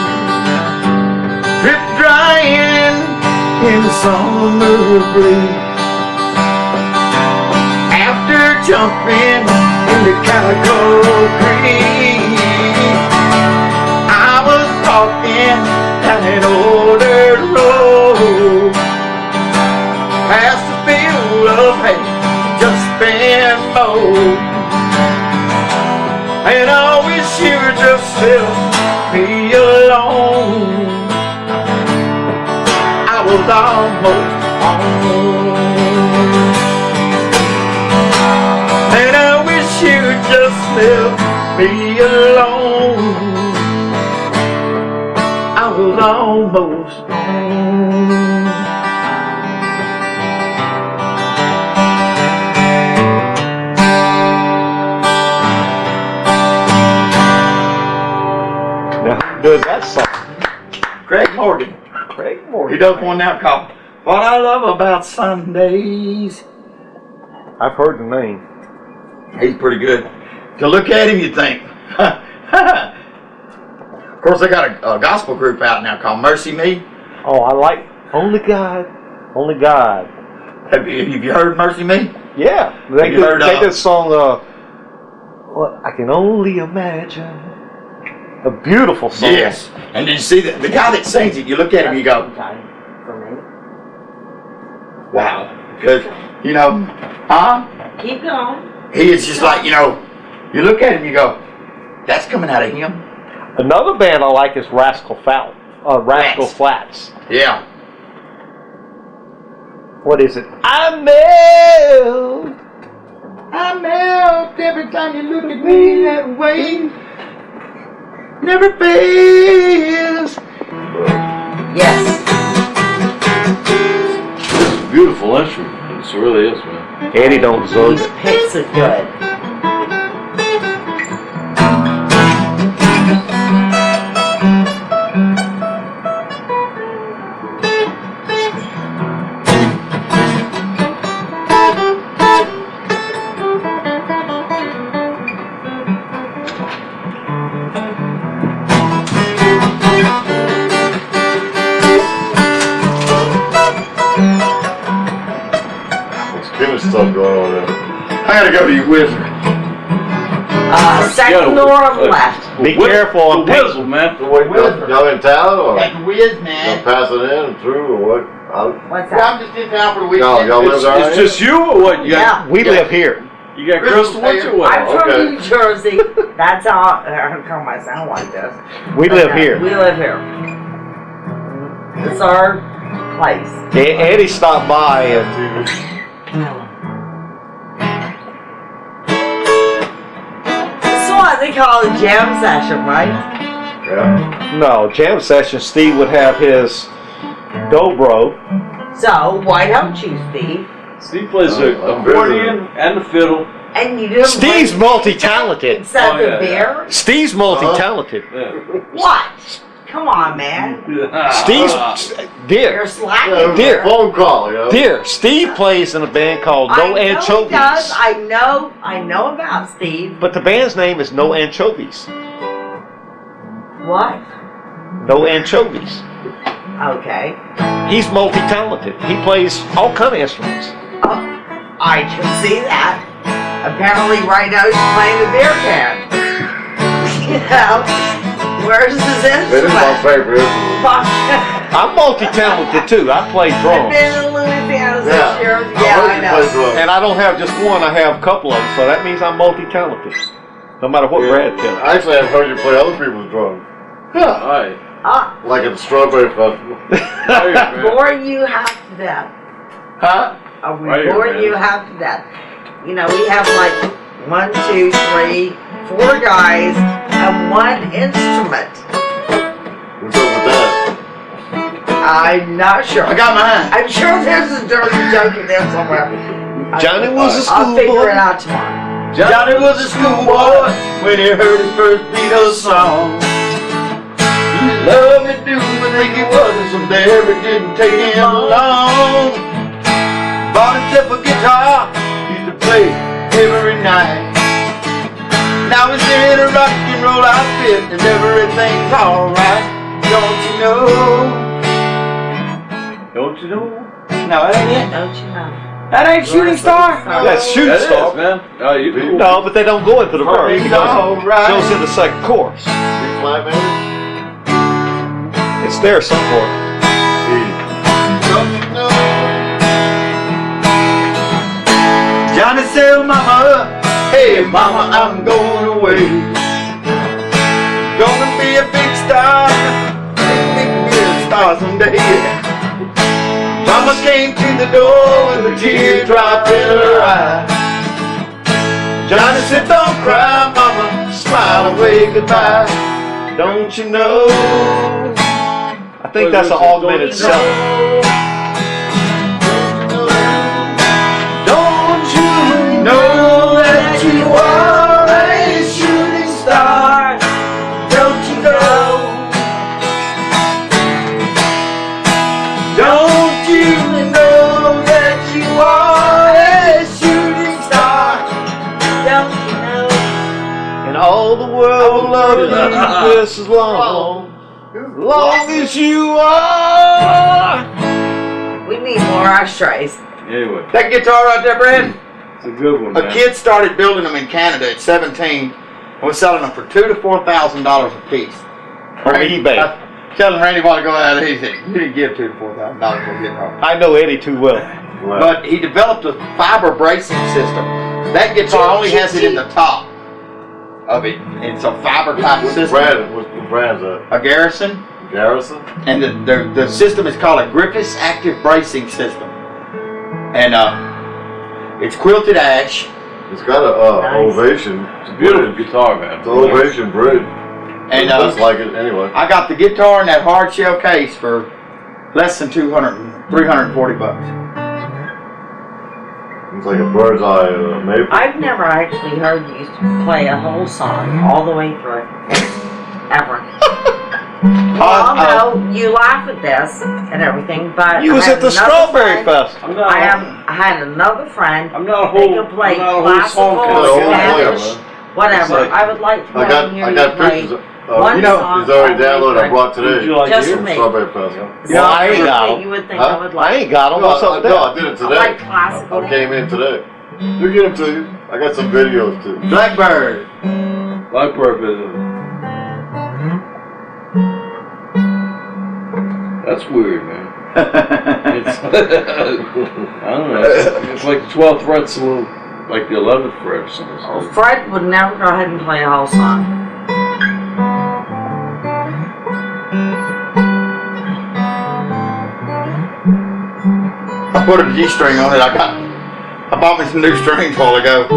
drip drying in the summer breeze. After jumping into Calico Creek, I was walking down an old dirt road, past a field of hay just been mowed. And I wish you would just leave me alone. I was almost home. And I wish you would just leave me alone. I was almost home. doing that song? Craig Morgan. Craig Morgan. He does one now called What I Love About Sundays. I've heard the name. He's pretty good. To look at him, you think. Of course, they got a gospel group out now called Mercy Me. Oh, I like Only God. Only God. Have you heard Mercy Me? Yeah. They Have you heard did this song, well, I Can Only Imagine. A beautiful song. Yes. And did you see the guy that sings it? You look at him, you go, For me. wow. Because, you know, huh? Keep going. He is just like, you know, you look at him, you go, that's coming out of him. Another band I like is Rascal Flatts. Yeah. What is it? I melt every time you look at me that way. Never fails. Yes. It's a beautiful instrument. It really is, man. Eddie don't zug These it. picks are good. Stuff going on there. I gotta go to your wizard. Second door on the left. Be careful on The whistle, man. So what, y'all in town or At the whiz, y'all man. pass it in and through or what? What's Yeah, that? I'm just in town for the weekend. Y'all live there? It's just you or what? You got, Yeah. We live here. you got Crystal with you or what? I'm from okay. New Jersey. That's how come I sound like this. We live Okay, here. We live here. It's our place. Eddie stopped by and This one they call a jam session, right? Yeah. no, jam session, Steve would have his dobro. So why don't you, Steve? Steve plays the I'm accordion and the fiddle. And you didn't Steve's bring- multi-talented. Instead Oh, of yeah, beer? Steve's multi-talented. Yeah. What? Come on, man. Steve's You're dear, slacking. Yeah, Dear. phone call, you know. dear. Steve plays in a band called I No know he Anchovies. does. I know about Steve. But the band's name is No Anchovies. What? No Anchovies. Okay. He's multi-talented. He plays all kind of instruments. Oh, I can see that. Apparently right now he's playing the beer can. You know? Where's his It is my instrument? favorite instrument. Fuck. I'm multi-talented too. I play I've drums. been in Louisiana 6 Yeah. years. I Yeah, heard I you know. play drums. And I don't have just one, I have a couple of them, so that means I'm multi-talented. No matter what Brad tells me. Actually, I've heard you play other people's drums. Alright. Like at the Strawberry Festival. Boring you half to death. Huh? Are we Right here, boring man. you half to death? You know, we have like 1, 2, 3, 4 guys and 1 instrument. What's up with that? I'm not sure. I got mine. I'm sure there's a dirty joke in there somewhere. Johnny was a I'll figure schoolboy. it out tomorrow. Johnny was a schoolboy when he heard his first Beatles song. He loved to do and think he wasn't so there, it didn't take him long. Bought himself a guitar, used to play every night. Now he's in a rock and roll outfit and everything's alright. Don't you know? Don't you know? No, that ain't it. Don't you know? That ain't Shooting Star. That's Shooting That Star. is, man. Oh, you cool. No, but they don't go into the verse. It It's goes, alright. goes in the second chorus. B flat major? It's there somewhere. Don't you know? Johnny said, Mama, hey Mama, I'm going away. Gonna be a big star, big star someday. Mama came to the door with a teardrop in her eye. Johnny said, don't cry, Mama, smile away goodbye. Don't you know? I think that's an augmented self. Don't you know that you are a shooting star? Don't you know know the world will love you just as long as you are. We need more ashtrays. Anyway, That guitar right there, Brad, it's a good one, a man. kid started building them in Canada at 17 and was selling them for $2,000 to $4,000 a piece. On eBay. I telling Randy while to go out there, he said, you didn't give $2,000 to $4,000 for a guitar. I know Eddie too well. Wow. But he developed a fiber bracing system. That guitar only has it in the top of it. It's a fiber type What's system. what's the brand's that? A Garrison. Garrison? And the system is called a Griffiths Active Bracing System. And it's quilted ash. It's got a Nice. ovation. It's a beautiful guitar, man. It's an ovation bridge. And Looks like it anyway. I got the guitar in that hard shell case for less than $340. It's like a bird's eye maple. I've never actually heard you play a whole song all the way through. Ever. Well, no, you laugh at this and everything, but You was I at the had another Strawberry friend- Festival. I had another friend. I'm not a They whole. could play I'm not a whole classical, song Yeah, kind of whole guy. Spanish, player, man. whatever. It's like- I would like to I go got and hear I you got play pictures. one you know, song. He's already all the way downloaded. I through. brought Would you today. like Just to for hear? me. Strawberry Festival. You know, I ain't Something got that 'em. you would think Huh? I would I like. ain't got them. No, What's up I with that? did it I today. like classical. I came in today. We'll get them to you. I got some videos too. Blackbird. Like purpose. That's weird, man. It's, I don't know. It's like the 12th fret's a little like the 11th fret or something. Oh, Fred would never go ahead and play a whole song. I put a G string on it. I bought me some new strings a while ago.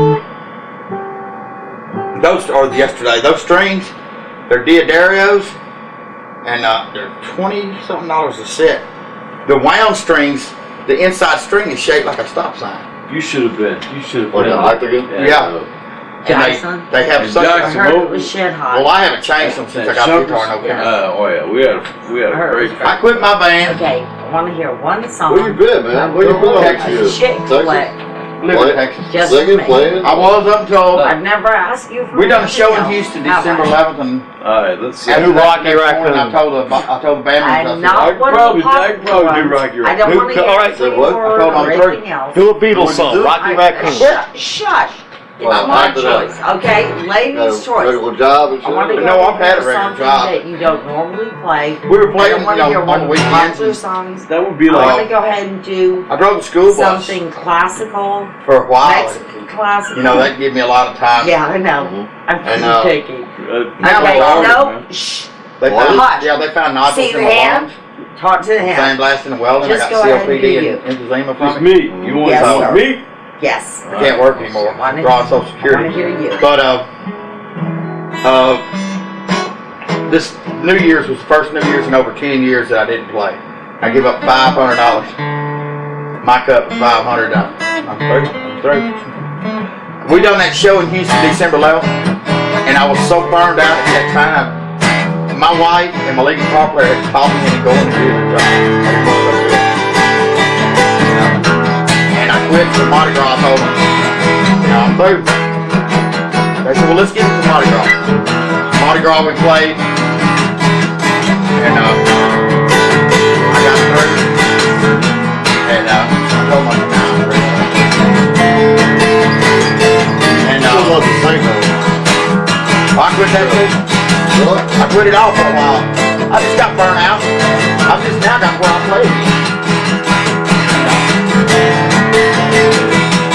Those are yesterday. Those strings, they're Diodarios, and they're $20-something a set. The wound strings, the inside string is shaped like a stop sign. You should have been. You should have Like been. an octagon? Yeah. Jackson? And they have And such. I Jackson. heard it was shed hot. Well, I haven't changed them since I got the guitar. No Yeah. kidding. Oh yeah, we had a great. I quit my band. Okay, I want to hear one song. Where you been, man? Where you been all these years? Chick Texas? flick. Live in Texas. Just Singing, me. playing? I was up until I've never asked you for we done a anything show in else. Houston How December about 11th, and All right, let's see. after Who that, Rocky next morning, Raccoon? I told the band I'm members, not I one probably- of the I probably do ones. Rocky I don't Raccoon. want to hear All right, Fleetwood so what? or I told them anything else. Do a Beatles What'd you song, do? Rocky Raccoon. Shut. It's Well, my after that- choice, okay? Got Ladies' a choice. regular job and I want to shit? go No, I've and had hear a regular something job. that you don't normally play. we were I playing, don't want you to hear know, one on of the the weekends popular songs. That would be I want like. to go ahead and do I drove the school bus something classical, for a while. Mexican classical. You know, that gave me a lot of time. Yeah, I know. I'm And, picky. Now Okay, it's all no, right, shh. They What? found, Hush. yeah, they found nodules See in the my hand? lungs. Talk to him. Sandblasting and welding. Just I go got ahead and COPD do and you. emphysema It's from it. me. You want Yes, to sir. me? Yes. I can't work anymore. Wanna- Drawing Social I want to Security. hear you. But this New Year's was the first New Year's in over 10 years that I didn't play. I give up $500. My cup was $500. I'm through. We done that show in Houston December 11th, and I was so burned out at that time. My wife and my lead guitar player had called me and going to do the job. And I quit for Mardi Gras. I told them, now I'm through. They said, well, let's get into Mardi Gras. Mardi Gras we played, and I got through, and I told my now I'm through. And Still love to sing though. I quit that too. Really? I quit it all for a while. I just got burnt out. I've just now got where I play again.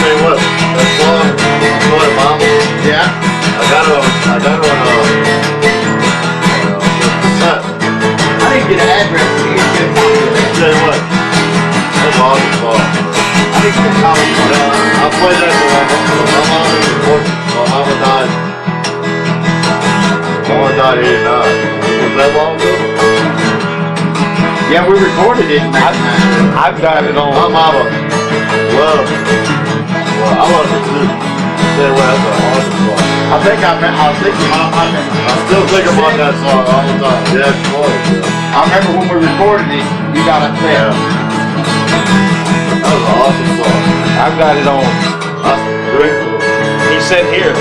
Tell you what, that song, Unplugged, Mama, Yeah. I got it on cassette. I didn't get an address to get a copy of that. Tell you what, that's an awesome song. I didn't get a copy of that. I played that when my mom was working. My mama died. My mama died in 89. Was that long ago? Yeah, we recorded it in that time. I've got it My on. mama loved it. Well, I love it too. Tell you what, that's an awesome song. I think I thinking Mom, I still think about that song all the time. Yeah, she was. Yeah. I remember when we recorded it, you got upset. That was an awesome song. I've got it on. That's great. He said here.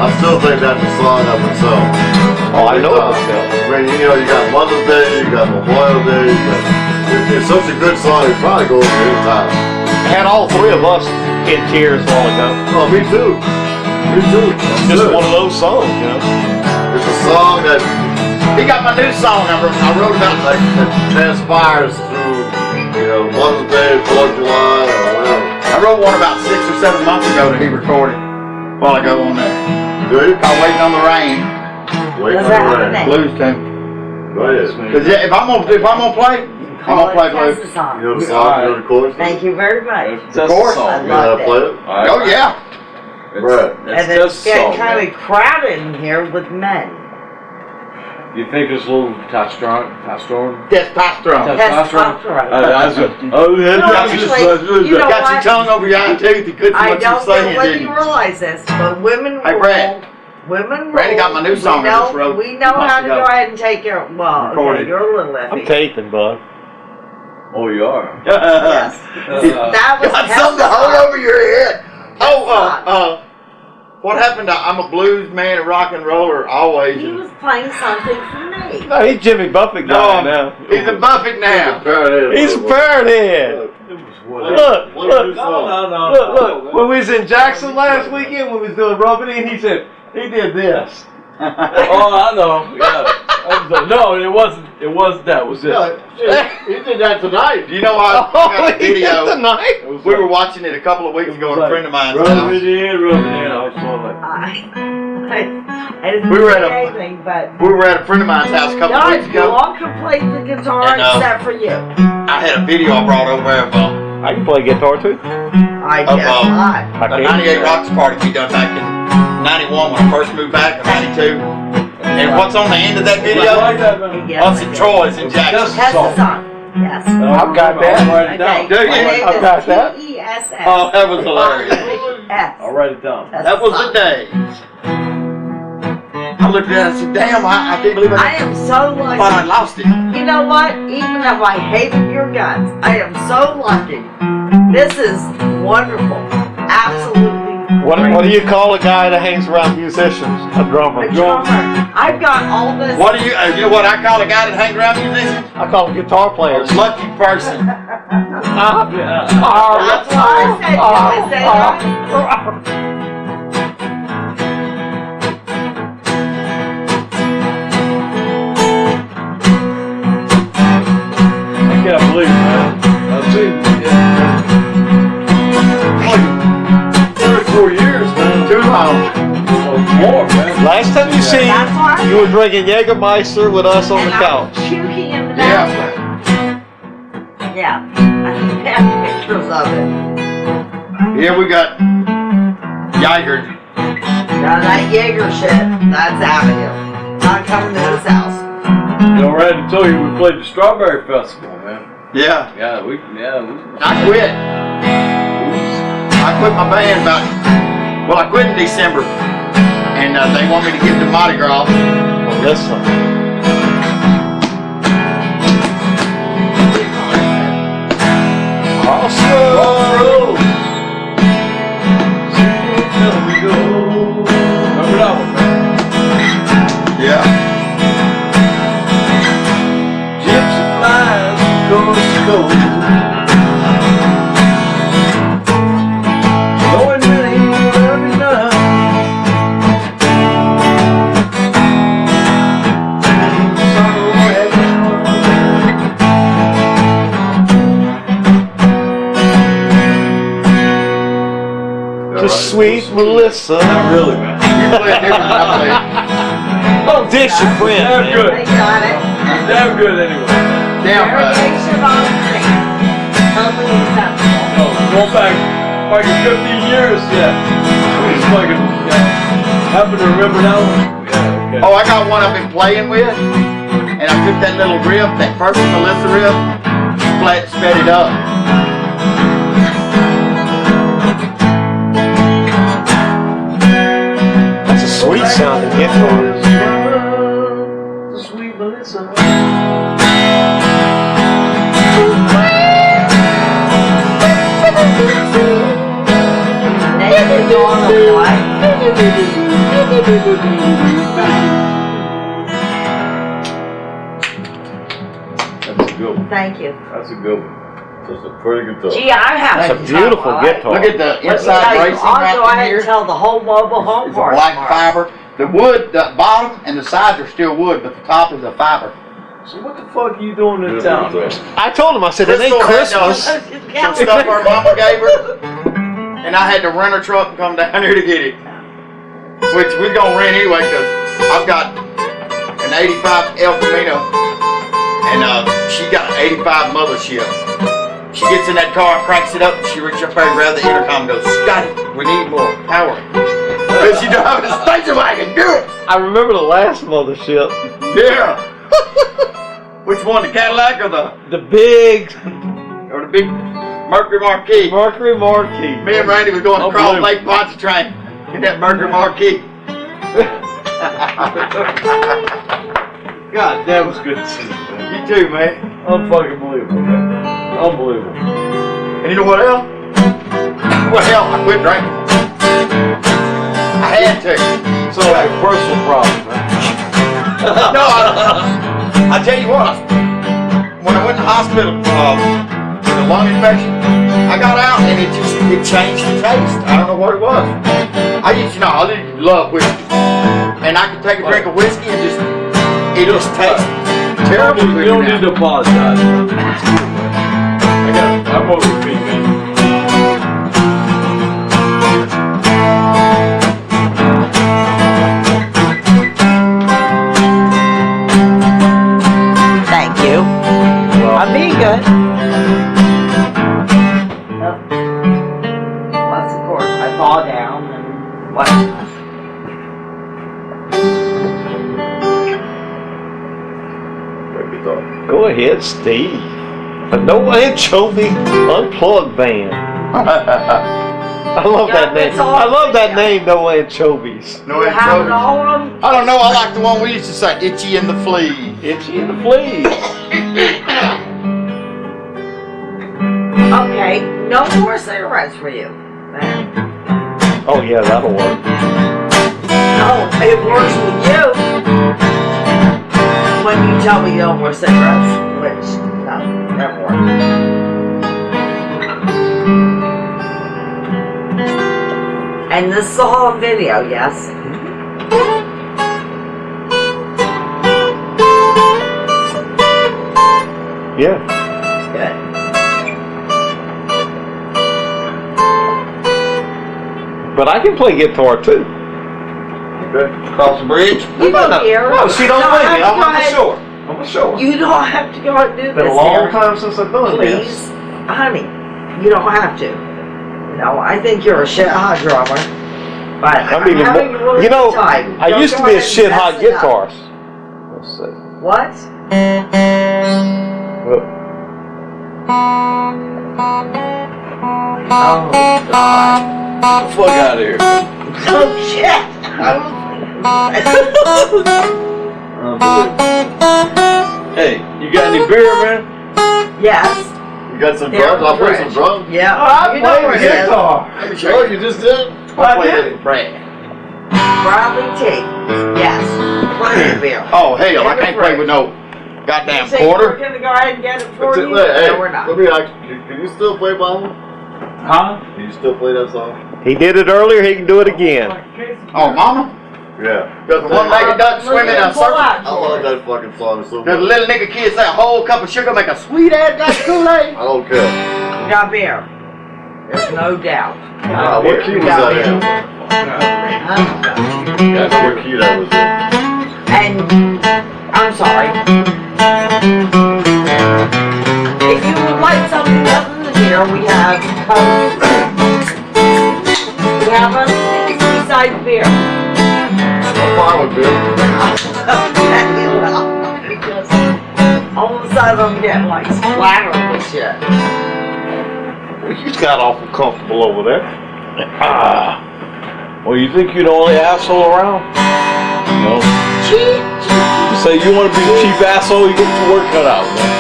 I still think that's a song that would sell. Oh, I know it was hell. I mean, you know, you got Mother's Day, you got Memorial Day, it's such a good song, it probably goes for any time. Had all three of us in tears a while ago. Oh, me too. Me too. Just one of those songs, you know. It's a song that He got my new song I wrote about like that transpires through, you know, Mother's Day, 4th of July, or whatever. I wrote one about 6 or 7 months ago that he recorded a while ago on there. Do you? Called Waiting on the Rain. Wait Does for that the have a rain. name? Blues tune. Go ahead. Cause if I'm gonna play, I'm Call gonna play it blues. Test the Song. You know the song, you know the chorus? Thank you very much. That's course. the I song. You know how to loved play it. it? Oh yeah. Right. And It's it's just a getting song, kind man. of crowded in here with men. You think there's a little testosterone? Testosterone. Testosterone. That's good. Oh, yeah, No, actually, you know Got your what? tongue over your eye tooth. You couldn't I what you're don't saying, know whether didn't you you? realize this, but women Hey, rule. Brad. Women Randy rule. got my new song I just wrote We know months how to ago. go ahead and take care. Well, Recorded. okay, you're a little I'm iffy. taping, bud. Oh, you are. Yes. That was Got something to hold over your head. That's What happened to I'm a blues man, a rock and roller always. He was playing something for me. No, he's Jimmy Buffett guy now. He's a Buffett now. He's a parrot head. Look, look, look. When we was in Jackson last weekend, when we was doing rubbing in, he said, he did this. Oh, I know. Yeah. No, it wasn't. It wasn't that. It was this. He did that tonight. You know, I got a video. tonight. We were watching it a couple of weeks ago at a friend of mine's Rub house. it in, rub it in. I was so like, I didn't We were say at a- anything, but We were at a friend of mine's house a couple of guys, weeks you ago. all could play the guitar And, except for you. I had a video I brought over of I can play guitar too. I Of, guess not. I a can. 98 Rocks party we done back in 91 when I first moved back, or 92. And what's on the end of that I video? like that, man. Yes, Us I in did. Troy's in Jackson. Test the song. Yes. I've got that. I'll write it down. Do you? My name I've got that. is TESS. Oh, that was hilarious. Yes. I'll write it down. Test That was song. the day. I looked at it and said, damn, I can't believe I I am so thought I lucky. lost it. You know what? Even if I hated your guts, I am so lucky. This is wonderful. Absolutely. What do you call a guy that hangs around musicians? A drummer. A drummer. I've got all this. What do you know what I call a guy that hangs around musicians? I call them guitar A players. lucky person. That's what I said. Did I say that? I can't believe it, man. I've seen like 3 or 4 years, man. Too long. Or more, man. Last time you seen, That's why. you were drinking Jägermeister with us on the And I was couch. puking in the Yeah. bathroom. Yeah. I have pictures of it. Here we got Geiger. Now that Jaeger shit, that's out of here. Not coming to this house. You know, Randy told you we played the Strawberry Festival, man. Yeah. Yeah, we. I quit. I quit my band I quit in December. And they want me to give to Mardi Gras. Well, listen. Crossroads. Till we go. Remember that one, man? Yeah. Gypsy flies coast to coast. Knowing that he will love you now. Just sweet Melissa. Not really, man. You play different than I Oh, dish your friend, Damn man. good. They got it. Damn good anyway. play. Damn right. Variation on the thing. Totally acceptable. No, going back fucking 15 years, yeah. It's fucking, yeah. Happen to remember that one? Yeah, okay. Oh, I got one I've been playing with. And I took that little riff, that first Melissa riff, sped it up. That's a sweet sounding guitar. Sweet Melissa. Naked on the white. That's a good one. Thank you. That's a good one. That's a pretty good Gee, I have That's a some beautiful trouble. guitar. Look at the Let me inside tell you, bracing I'll right go in ahead here. and tell the whole mobile home It's a park. black tomorrow. fiber. The wood, the bottom and the sides are still wood, but the top is a fiber. So what the fuck are you doing in town, man? I told him, I said, it ain't Crystal had, Christmas. Some stuff her mama gave her, and I had to rent her truck and come down here to get it. Which we're gonna rent anyway, cause I've got an '85 El Camino, and she got an '85 mothership. She gets in that car, cranks it up, and she reaches up there and grabs the intercom and goes, "Scotty, we need more power." Cause she driving a station wagon, do it. I remember the last mothership. Yeah. Which one, the Cadillac or The big the big Mercury Marquis? Mercury Marquis. Me and Randy was going across Unbelievable. Lake Pontchartrain in that Mercury Marquis. God, that was good to see you, man. You too, man. Unfucking believable, man. Unbelievable. And you know what else? What hell? I quit drinking. I had to. So like a personal problem, man. No, I tell you what. When I went to the hospital with a lung infection, I got out and it changed the taste. I don't know what it was. I used to I didn't love whiskey, and I could take a drink of whiskey and it just tastes terrible. You don't need to apologize. It's cool, man. I'm over your feet, man. Thank you. I'm being good. Plus, of course, I fall down and whatnot. Go ahead, Steve. A no anchovy unplugged band. I love Yeah, that name. it's all I love that video. name, no anchovies. No You have it anchovies. all on. I don't know. I like the one we used to say, Itchy and the Flea. Itchy and the fleas. Okay, no more cigarettes for you. There. Oh yeah, that'll work. No, it works with you. When you tell me no more cigarettes, which, no, never works. And this is all on video, yes? Yeah. Good. But I can play guitar too. Okay. Cross the bridge. You go here. No, she don't play me. I'm on the have to shore. I'm on the shore. You don't have to go and do It's been a this long here. time since I've done Please, this. honey, you don't have to. No, I think you're a shit hot drummer. But I'm even having more, a really you know, good time. I Don't used to go be a ahead and shit mess hot it up. guitarist. Let's see. What? Well, Oh, God. Get the fuck out of here. Oh, shit. Unbelievable. Hey, you got any beer, man? Yes. You got some There drums? I'll on the play bridge. some drums. Yeah. I you know play where the it is. guitar. Let me Oh, show you. you just did? I Play did. it, Brad. Bradley T. Yes. Plenty of beer. Oh, hell, I In the can't play fridge. with no goddamn You say quarter. We're going to go ahead and get it for you? Hey, No, we're not. let me ask you, can you still play Mama? Huh? Can you still play that song? He did it earlier. He can do it again. Oh, mama? Yeah. Does the one-legged duck swim in a Pull circle? out I love that fucking song so Does a much. little nigga kid say a whole cup of sugar make a sweet-ass glass of Kool-Aid? I don't care. We got beer. There's no doubt. What key was that in? Huh? What key that was in? And I'm sorry. If you would like something other than beer, we have Coke. We have a seaside beer. I'm fine with Bill. All of a sudden I'm getting like splattered with shit. You got awful comfortable over there. Well, you think you're the only asshole around? No. You say you want to be the chief asshole, you get your work cut out, man.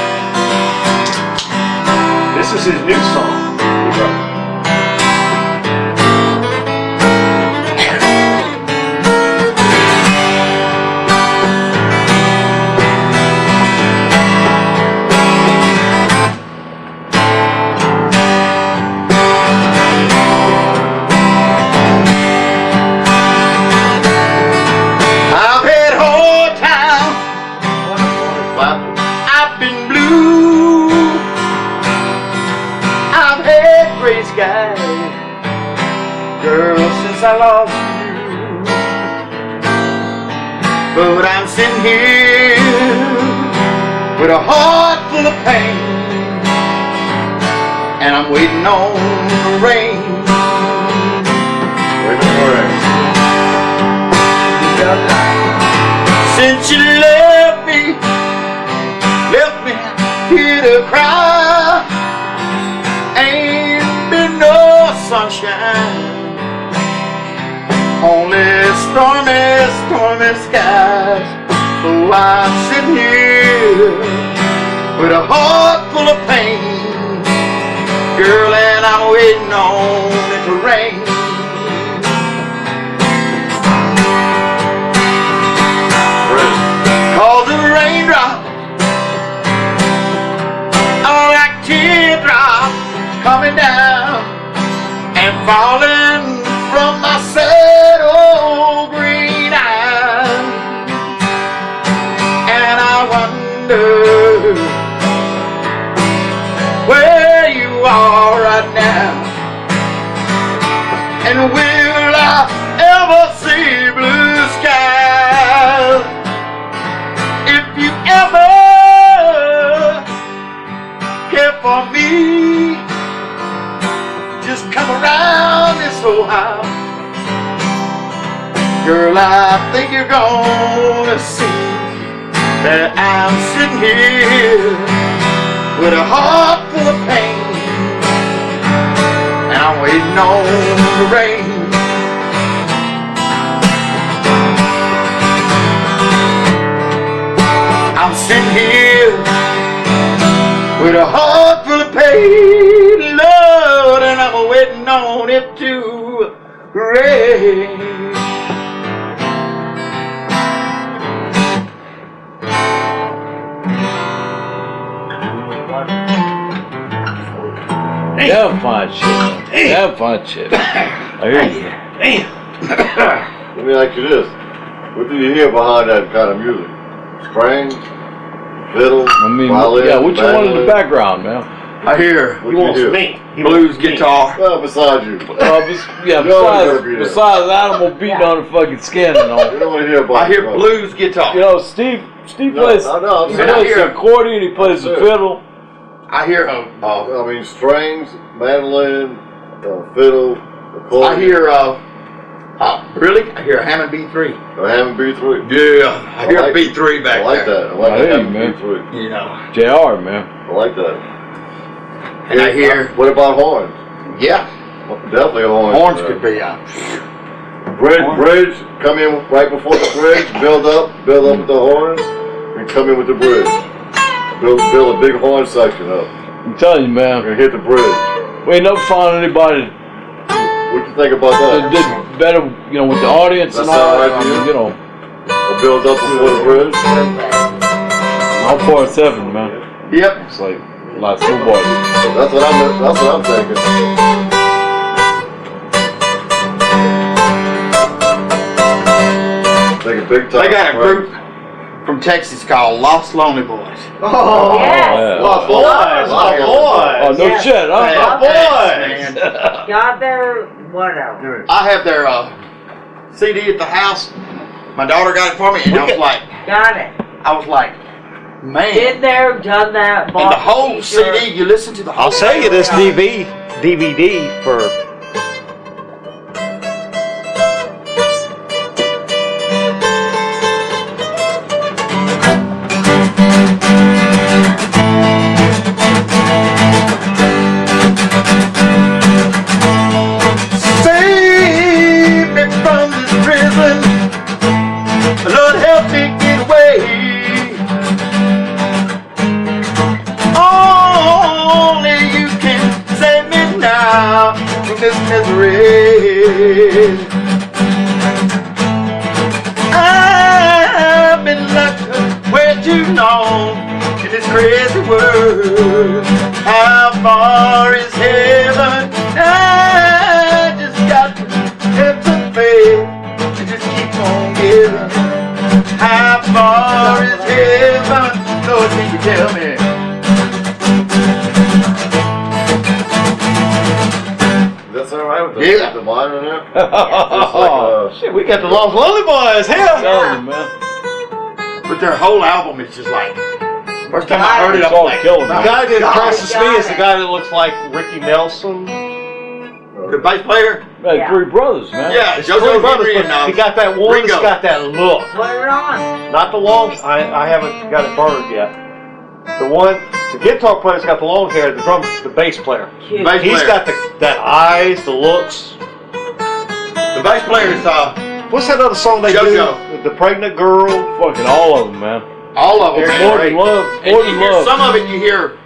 This is his new song. I love you. But I'm sitting here with a heart full of pain, and I'm waiting on the rain. Waiting on the rain. Since you left me here to cry, ain't been no sunshine, only stormy, stormy skies. So I'm sitting here with a heart full of pain, girl, and I'm waiting on it to rain. Cause the raindrops are like teardrops coming down and falling from my sad old green eyes. And I wonder where you are right now, and will I ever see blue skies? If you ever care for me, just come around this old house. Girl, I think you're gonna see that I'm sitting here with a heart full of pain, and I'm waiting on the rain. I'm sitting here with a heart full of pain, Lord, and I'm waiting on it to rain. Have fun shit. Have fun shit. I hear you. Damn. Let me ask you this. What do you hear behind that kind of music? Strings, fiddle, I mean, violin, yeah, what you want in the mandolin? background, man? I hear What you hear? blues guitar. Well, beside you. Yeah, You always gotta be there. besides animal beating on the fucking skin and all. You don't want to hear about I hear blues guitar. You know, Steve No, plays, no, he I'm plays saying- the accordion, he plays the That's it. fiddle. I hear I mean, strings, mandolin, fiddle, accordion. I hear really? I hear a Hammond B3. a Hammond B3. Yeah, I hear like- a B3 back I like there. that. I like I the hear you, Hammond man. B3. You know, JR, man. I like that. and I hear What about horns? yeah, Definitely a horn. horns could be Bridge, come in right before the bridge, build up with the horns, and come in with the bridge. Build a big horn section up. I'm telling you, man. And hit the bridge. We ain't never found anybody What you think about that that? did better, you know, with the audience and That all sound that. right to you? You know, It builds up before the bridge. I'm 4-7, man. Yep. It's like a lot of schoolboys. That's what I'm thinking. Thinking big time. They got a group from Texas called Lost Lonely Boys. Oh, yes. yeah. Lost Boys, Boys. Lost Oh, Boys. no Yes. shit, huh? Yeah, Boys! man. Got their whatever. I have their CD at the house. My daughter got it for me, and I was like, man. Been there, done that. And bought the whole t-shirt. CD, you listen to the whole I'll sell you this DVD for Save me from this prison. Lord, help me get away. Only you can save me now from this misery. I've been locked way too long in this crazy world. How far is heaven? I just got to have some faith and just keep on giving. How far is heaven? Lord, can you tell me? That's all right with Yeah. the line in there. Oh, shit, we got the Lost Lonely Boys here. I'm telling you, man. But their whole album is just like. First time I heard it, I It's all was like, killing The me. guy that crosses me got is the it. guy that looks like Ricky Nelson. the bass player. Man, Yeah. 3 brothers, man. Yeah, It's JoJo three brothers, Henry but and he got that one Ringo. that's got that look. Put it on. Not the long. I haven't got it burned yet. The one, the guitar player's got the long hair. The drum, the bass player. Cute. Bass He's player. got that eyes, the looks. The bass player is What's that other song they JoJo. do? The pregnant girl. Fucking all of them, man. all of them. It's man. More than love. And More you than hear love. some of it. You hear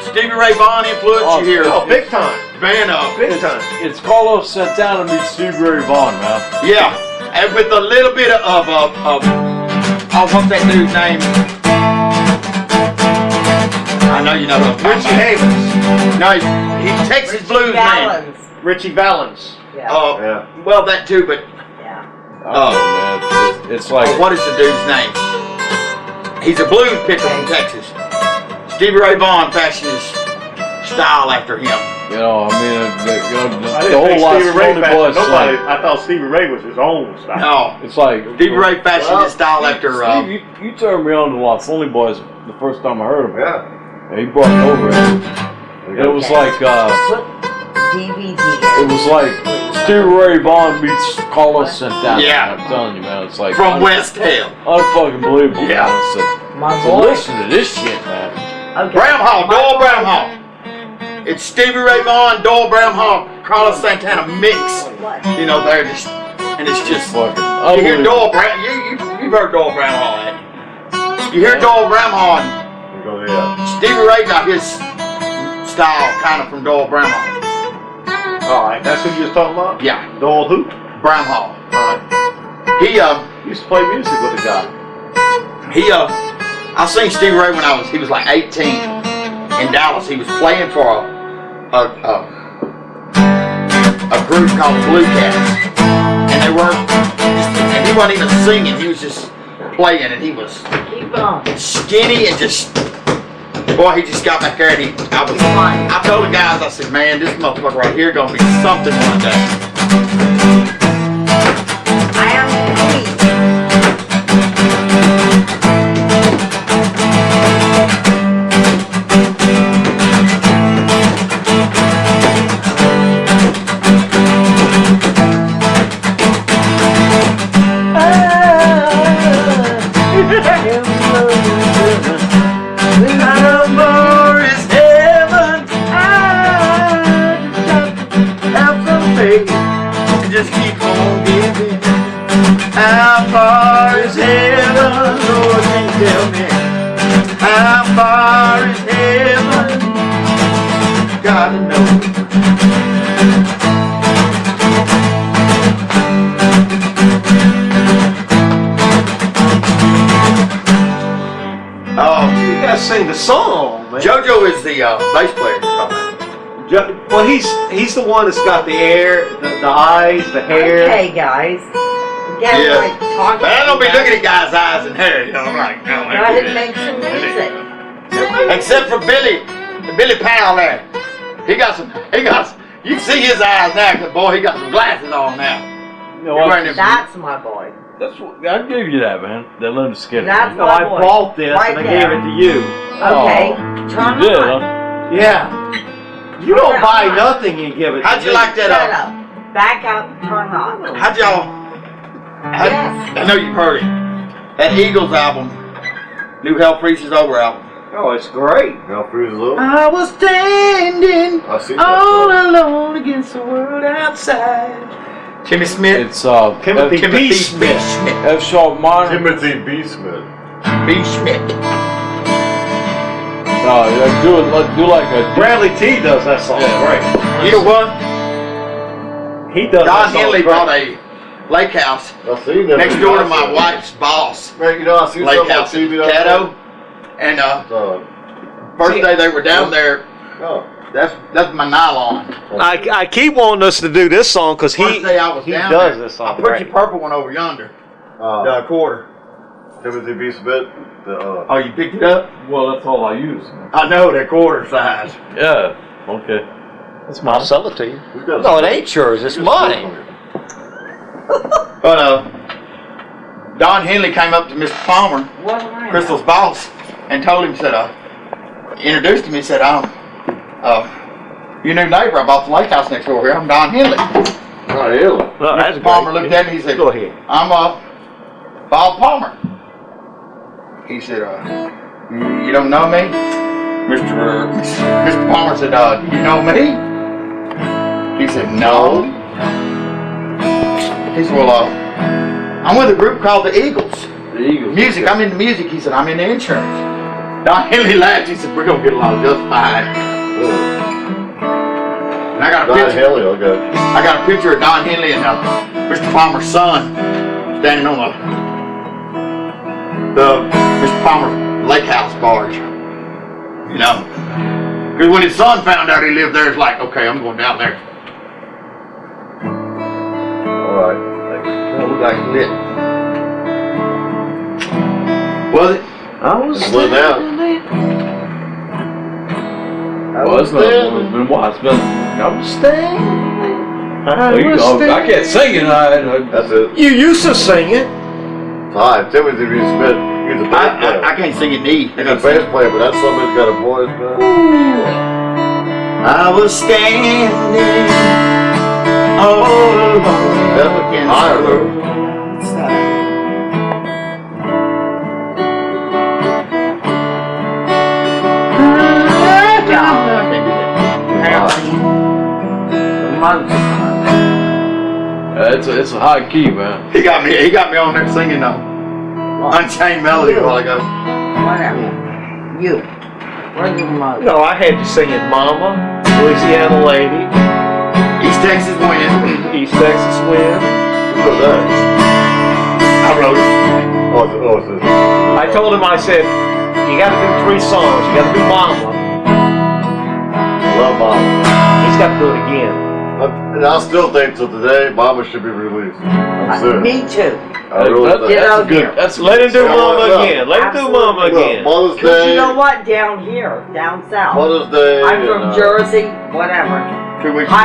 Stevie Ray Vaughan influence. Oh, you hear Oh, big time. Van Big time. It's Carlos Santana meets Stevie Ray Vaughan, man. yeah, and with a little bit of what's that dude's name? I know you know who I'm talking Richie about. Havens. No, he Texas Blues man. Gallons. Richie Valens. Yeah. Yeah. Well, that too, but Yeah. Oh, man. It's like, what is the dude's name? He's a blues picker from Texas. Stevie Ray Vaughan fashioned his style after him. you know, I mean, I the didn't whole think lot Stevie Ray Lonely fashioned Boys. nobody. I thought Stevie Ray was his own style. No, It's like Stevie Ray fashioned his style after. Steve, you turned me on to Lost Lonely Boys the first time I heard him. Yeah. And he brought me over it. It was like Put DVD it in. was like Stevie Ray Vaughan meets Carlos Santana. Yeah. I'm telling you, man, it's like from West Hill. unfucking believable. Yeah. Man. It's like, My so boy. listen to this shit, man. Okay. Bramhall, My Doyle boy. Bramhall. It's Stevie Ray Vaughan, Doyle Bramhall, Carlos Santana mix. What? You know, they're just, and it's just. Fucking You hear unbelievable. Doyle Bram, you've heard Doyle Bramhall, haven't you? You hear Doyle Bramhall, and Go ahead. Stevie Ray got his style kind of from Doyle Bramhall. All right, that's who you was talking about. Yeah, Doyle who? Bramhall. All right. He Used to play music with the guy. I seen Stevie Ray when he was like 18 in Dallas. He was playing for a group called the Blue Cats, and he wasn't even singing. He was just playing, and he was Keep it on. skinny and just. Boy, he just got back there and I told the guys, I said, man, this motherfucker right here gonna be something one day. I am Pete. How far is heaven? Have some faith and just keep on giving. How far is heaven? Lord, can you tell me? How far is heaven? Gotta know. You gotta sing the song, man. JoJo is the bass player. Well, he's the one that's got the hair, the eyes, the hair. Okay, guys. Again, Yeah. like talking. But I don't be looking at guys' eyes and hair, you know. I'm like, no, Go ahead and make some music. except for Billy Powell there. He got you can see his eyes now, cause boy, he got some glasses on now. You know You're what? wearing them- That's my boy. That's what I gave you that, man. That lemon skin. That's No, my I boy. bought this Right and I there. gave it to you. Okay, turn You did, on. huh? Yeah. You don't Turn buy on. nothing, you give it to How'd you me. like that? Shut up. Back up, turn on. How'd y'all? Yes. I know you've heard it. That Eagles album, New Hell Freezes Over album. Oh, it's great. Now freezes over. I was standing I see that. all alone against the world outside. Timmy Smith. It's Timothy B. Smith. F sharp minor. Timothy B. Smith. B. Schmidt. Do like a Bradley T does that song Yeah. great. You know what? He does Don that song Henley great. bought a lake house I seen that. next door to my wife's boss. Man, you know, I seen Lake something on house in TV. the other Caddo. day. And Uh, first day they were down there, oh. that's my nylon. I keep wanting us to do this song because First day I was he down does there. this song I put great. your purple one over yonder, the quarter. Timothy B. Smith. Oh, you picked it up? Well, that's all I use. I know, they're quarter size. Yeah. Okay. It's mine. I'll sell it to you. No, it ain't yours. It's mine. But Don Henley came up to Mr. Palmer, Crystal's boss, and told him, said, introduced him. He said, your new neighbor. I bought the lake house next door here. I'm Don Henley. Oh, really? Well, that's Mr. Palmer looked at me. He said, go ahead. I'm Bob Palmer. He said, you don't know me? Mr. Palmer said, you know me? He said, no. He said, well, I'm with a group called the Eagles. The Eagles. Music, Okay. I'm into music. He said, I'm into insurance. Don Henley laughed. He said, we're going to get along just fine. And I got a Don picture. Henley, okay. I got a picture of Don Henley and Mr. Palmer's son standing on the Mr. Palmer lake house barge. You know, because when his son found out he lived there, it's like, okay, I'm going down there. All right. Look like lit. Was it? I was It's lit now. Well, it's been a while. It's been. I'm staying. I can't sing it. That's it. You used to sing it. Hi, Timothy B. Smith. He's a bass player. I can't sing it neat. He's a bass player, but that somebody's got a voice, man. I was standing all alone Definitely against higher, the though. roadside. It's a high key, man. He got me on there singing Unchained Melody a while ago. Whatever. You. Where's your mother? No, I had you singing Mama, Louisiana Lady, East Texas Wind. East Texas Wind. Who was that? I wrote it. It's this. I told him, I said, you got to do 3 songs. You got to do Mama. I love Mama. He's got to do it again. And I still think till today, Mama should be released. I'm serious. Me too. I really think. That's out a good. here. That's a Let him do Yeah, Mama yeah. again. Let him do Mama Look, again. Mother's Because Day. you know what? Down here, down south. Mother's Day. I'm from and, Jersey, whatever. 2 weeks ago.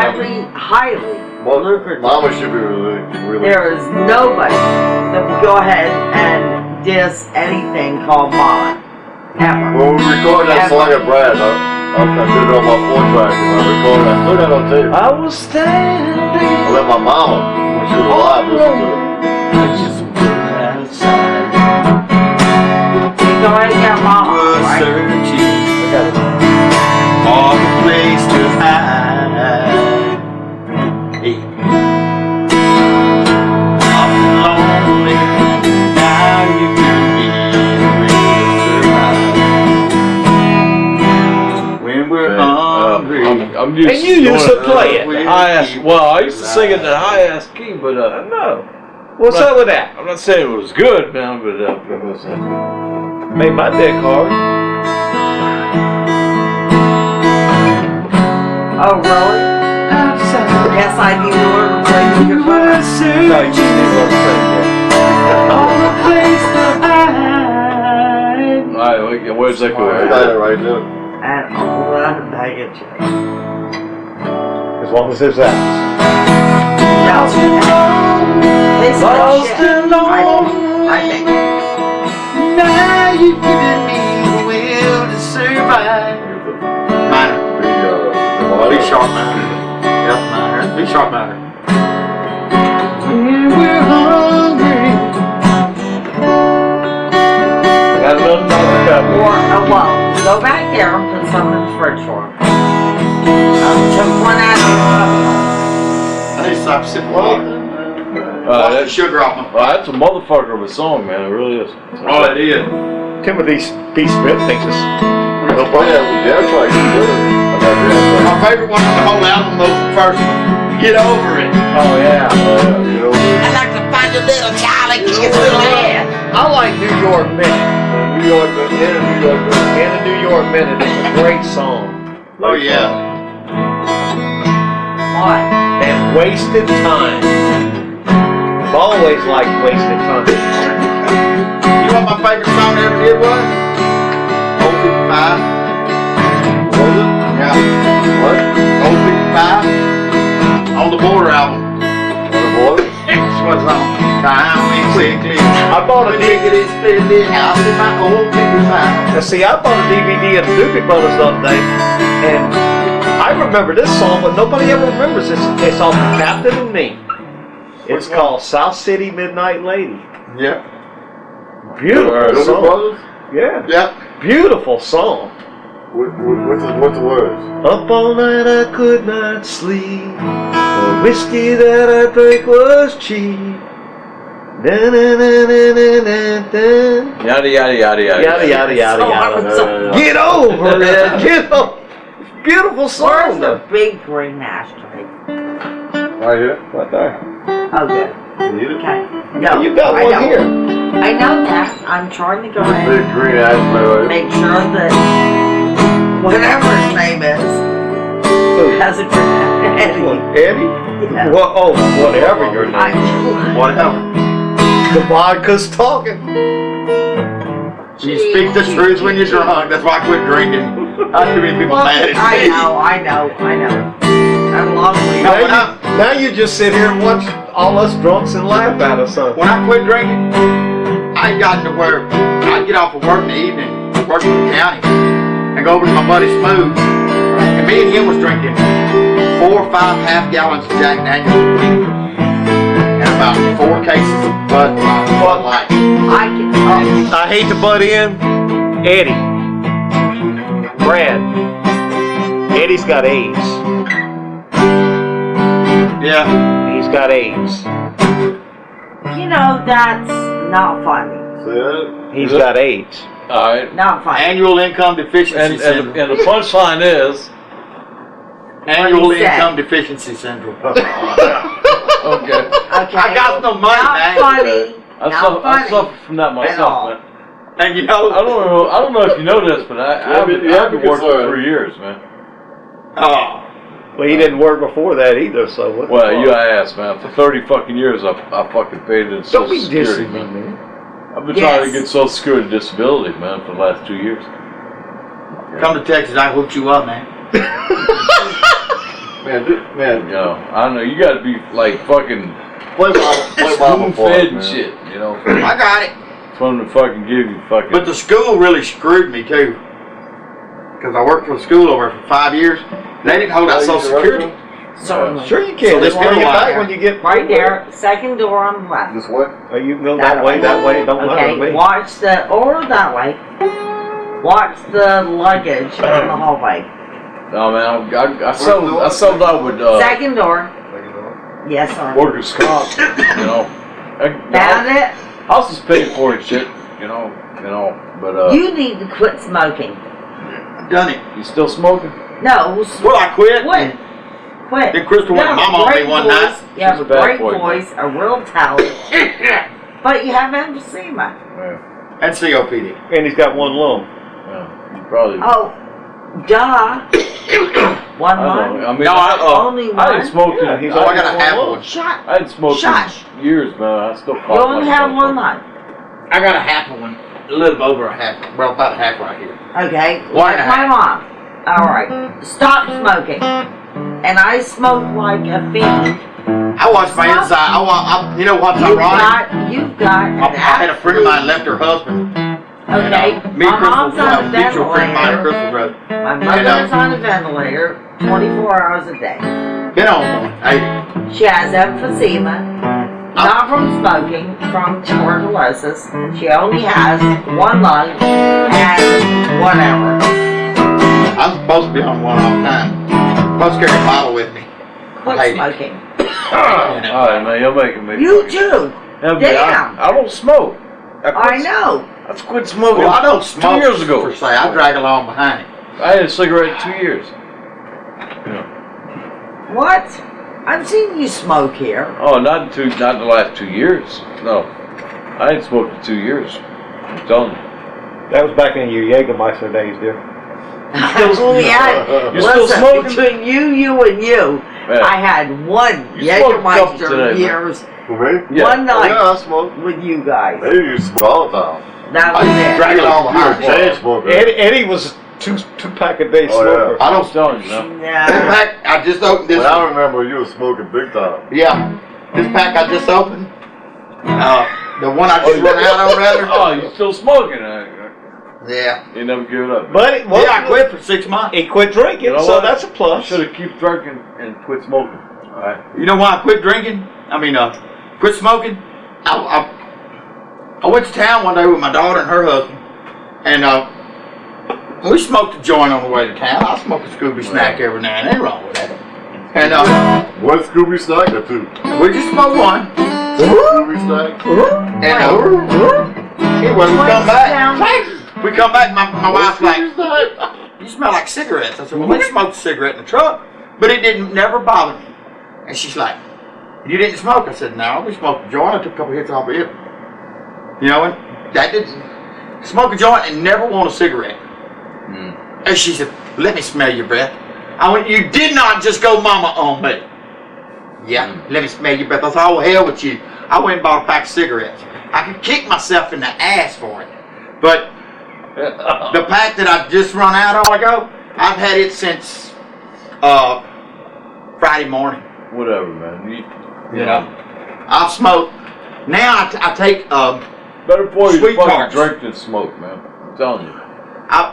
Highly lucrative. Mama should be released. There is nobody that will go ahead and diss anything called Mama. Ever. When we recorded that song at Brad, I did it on my 4-track, and I recorded it. I still got it on tape. I was standing. I let my mama, when she was alive, listen to it. You go ahead and get Mama, Was right? searching for a place to hide. Hey. I'm lonely. Now you can be a when we're hungry. I'm used And you used to play it. the highest. Well, I used to sing it in the highest key, but No. What's up with that? I'm not saying it was good, man. But Made my deck hard. Oh, really? Yes, I need to learn to play the guitar. No, you didn't want to sing all right, where's that I go? got it right there. And I'll let him bag it to you. yet. As long as there's that. They smell shit. I think. Now you've given me the will to survive. Minor. B sharp minor. Yep, minor. B sharp minor. When we're hungry. Got another couple. Or, well, go back there and put some in the fridge for him. Took one out of I need to stop sipping water. Wash the That's, sugar off my. that's a motherfucker of a song, man. It really is. Oh, it is. Timothy B. Smith thinks it's. We'll play that with Dare Track. I got Dare Track. My favorite one on the whole album was the first one. Get over it. Oh, yeah. You know, I'd like to find a little child and kick his little ass. I like New York Minute. New York, in a New York, And the New York Minute is a great song. Oh, yeah. Why? And Wasted Time. I've always liked Wasted Time. You know what my favorite song they ever did was? 055. was it? Yeah. What? 055. was on time we quickly. I bought a Lickety splitty out in my old big mouth. Now, see, I bought a DVD of the Doobie Brothers the other day, and I remember this song, but nobody ever remembers this. It's off Captain and Me. It's called South City Midnight Lady. Yeah. Beautiful Doobie song. Brothers? Yeah. Yeah. Beautiful song. What's the words? Up all night I could not sleep. The whiskey that I drank was cheap. Na na na na na na na. Yada yada yada yada. Yada yada yada yada. Get over it. Get over. Beautiful Where's song. the big green ashtray? Right here. Right there. Oh, good. You need it? Okay. No, You got I one know. here. I know that. I'm trying to go ahead Big and green ashtray right here. make sure that whatever his name is has a green What, Eddie. Eddie? Yeah. What? Oh, whatever your I name. Whatever. The vodka's talking. You speak the truth when you're drunk. That's why I quit drinking. I too many people Well, mad at I me. know. I'm lovely. No, Now when you, now you just sit here and watch all us drunks and laugh at us. Huh? When I quit drinking, I got to where I'd get off of work in the evening, work for the county, and go over to my buddy Smooth. And me and him was drinking 4 or 5 half-gallons of Jack Daniels a week, and about 4 cases of Bud Light. I can. Oh, I hate to butt in. Eddie. Brad. Eddie's got AIDS. Yeah. He's got AIDS. you know that's not funny. See that? He's got AIDS. All right. Not funny. Annual income deficiency And syndrome. the punchline is, Annual What he said. income deficiency syndrome. okay. Okay. I got no money, not man. funny. I Not funny. suffer from that all. myself, man. And you know, I don't know if you know this, but I've been working for concerned. 3 years, man. oh, Well, he didn't work before that either, so what? Well, you asked, man. For 30 fucking years, I fucking paid in Don't Social be Security, dissing me, man. man. I've been trying to Yes. get Social Security disability, man, for the last 2 years. come to Texas, I hooked you up, man. Man, You know, I don't know. You got to be like fucking play mama spoon for fed it, and man. shit. You know, I got it. for them to fucking give you fucking. But the school really screwed me too. Because I worked for the school over for 5 years. They didn't hold out Social Security. Certainly. Sure you So can. this Just bring it little back line. when you get Right there, second door on the left. This what? You can go that way. Don't matter to Okay, me. watch the, or that way. Watch the luggage in the hallway. No, man. I sold out with Second door. Yes, sir. workers' comp. You know, Found it? house is paid for and shit. You know. But You need to quit smoking. I've done it. you still smoking? No, Well, I quit. quit. Quit. Then Crystal went to You have a mama on me great one voice, night. You have a She's a bad great boy, voice, a real talent, but you have emphysema. Yeah. And COPD. And he's got one lung. Yeah. You probably. Oh, duh. One I don't month? know. I mean, No, Only I didn't one? smoke. Yeah, he's Oh, I always got a one half lung. one. Shut. I hadn't smoked Shush. in years, man. I still. You only have one month. I got a half of one. A little over a half. Well, about a half right here. Okay, Why like not? my mom. Alright, stop smoking. And I smoke like a fiend. I watched my inside. You know what's ironic? You've got an I had a friend of mine left her husband. Okay, Me my and Crystal, mom's on a mutual friend of mine, ventilator. Crystal brother. My mother's on a ventilator 24 hours a day. Been on one. Hey, She has emphysema. Not from smoking, from tuberculosis. She only has one lung and whatever. I'm supposed to be on one all the time. I'm supposed to carry a bottle with me. Quit Hey. smoking. All right, man. You're making me. You too. Yeah, but Damn. I don't smoke. I know. I quit smoking. Well, I don't smoke 2 years ago. per se. I drag along behind it. I had a cigarette 2 years. You know. What? I've seen you smoke here. Oh, not the last 2 years. No, I ain't smoked in 2 years. I'm telling you. That was back in your Jägermeister days, dear. Yeah. You still Listen, smoking? between you, and you, Yeah. I had one You smoked a couple today, Jägermeister man. years, For me? Yeah. one night Yeah, I smoke. with you guys. They used to smoke all the time. That was I it. drag along You're behind a it. chain smoker. Eddie was two pack a day Oh, yeah. smoker. I I'm don't. telling you, man. This Yeah. pack I just opened this. But I remember you were smoking big time. Yeah, this pack I just opened. The one I just run out on, rather. Oh, you still smoking? Yeah. You never give it up. But Yeah, I quit for 6 months. he quit drinking, You know so what? that's a You plus. should have keep drinking and quit smoking. All right. You know why I quit drinking? Quit smoking? I went to town one day with my daughter and her husband, and we smoked a joint on the way to town. I smoke a Scooby snack every now and then, wrong with that. And What Scooby snack or two? we just smoked one. Scooby snack? And anyway, we come back, my wife's like, you smell like cigarettes. I said, well, we smoked a cigarette in the truck, but it didn't never bother me. And she's like, you didn't smoke? I said, no, we smoked a joint. I took a couple hits off of it. You know, and that didn't smoke a joint and never want a cigarette. And she said, let me smell your breath. I went, you did not just go mama on me. Yeah, let me smell your breath. I said, oh, hell with you. I went and bought a pack of cigarettes. I could kick myself in the ass for it. But the pack that I just run out a while ago, I've had it since Friday morning. Whatever, man. You know, I'll smoke. Now I take Better for you Sweet to fucking tarts. drink than smoke, man. I'm telling you.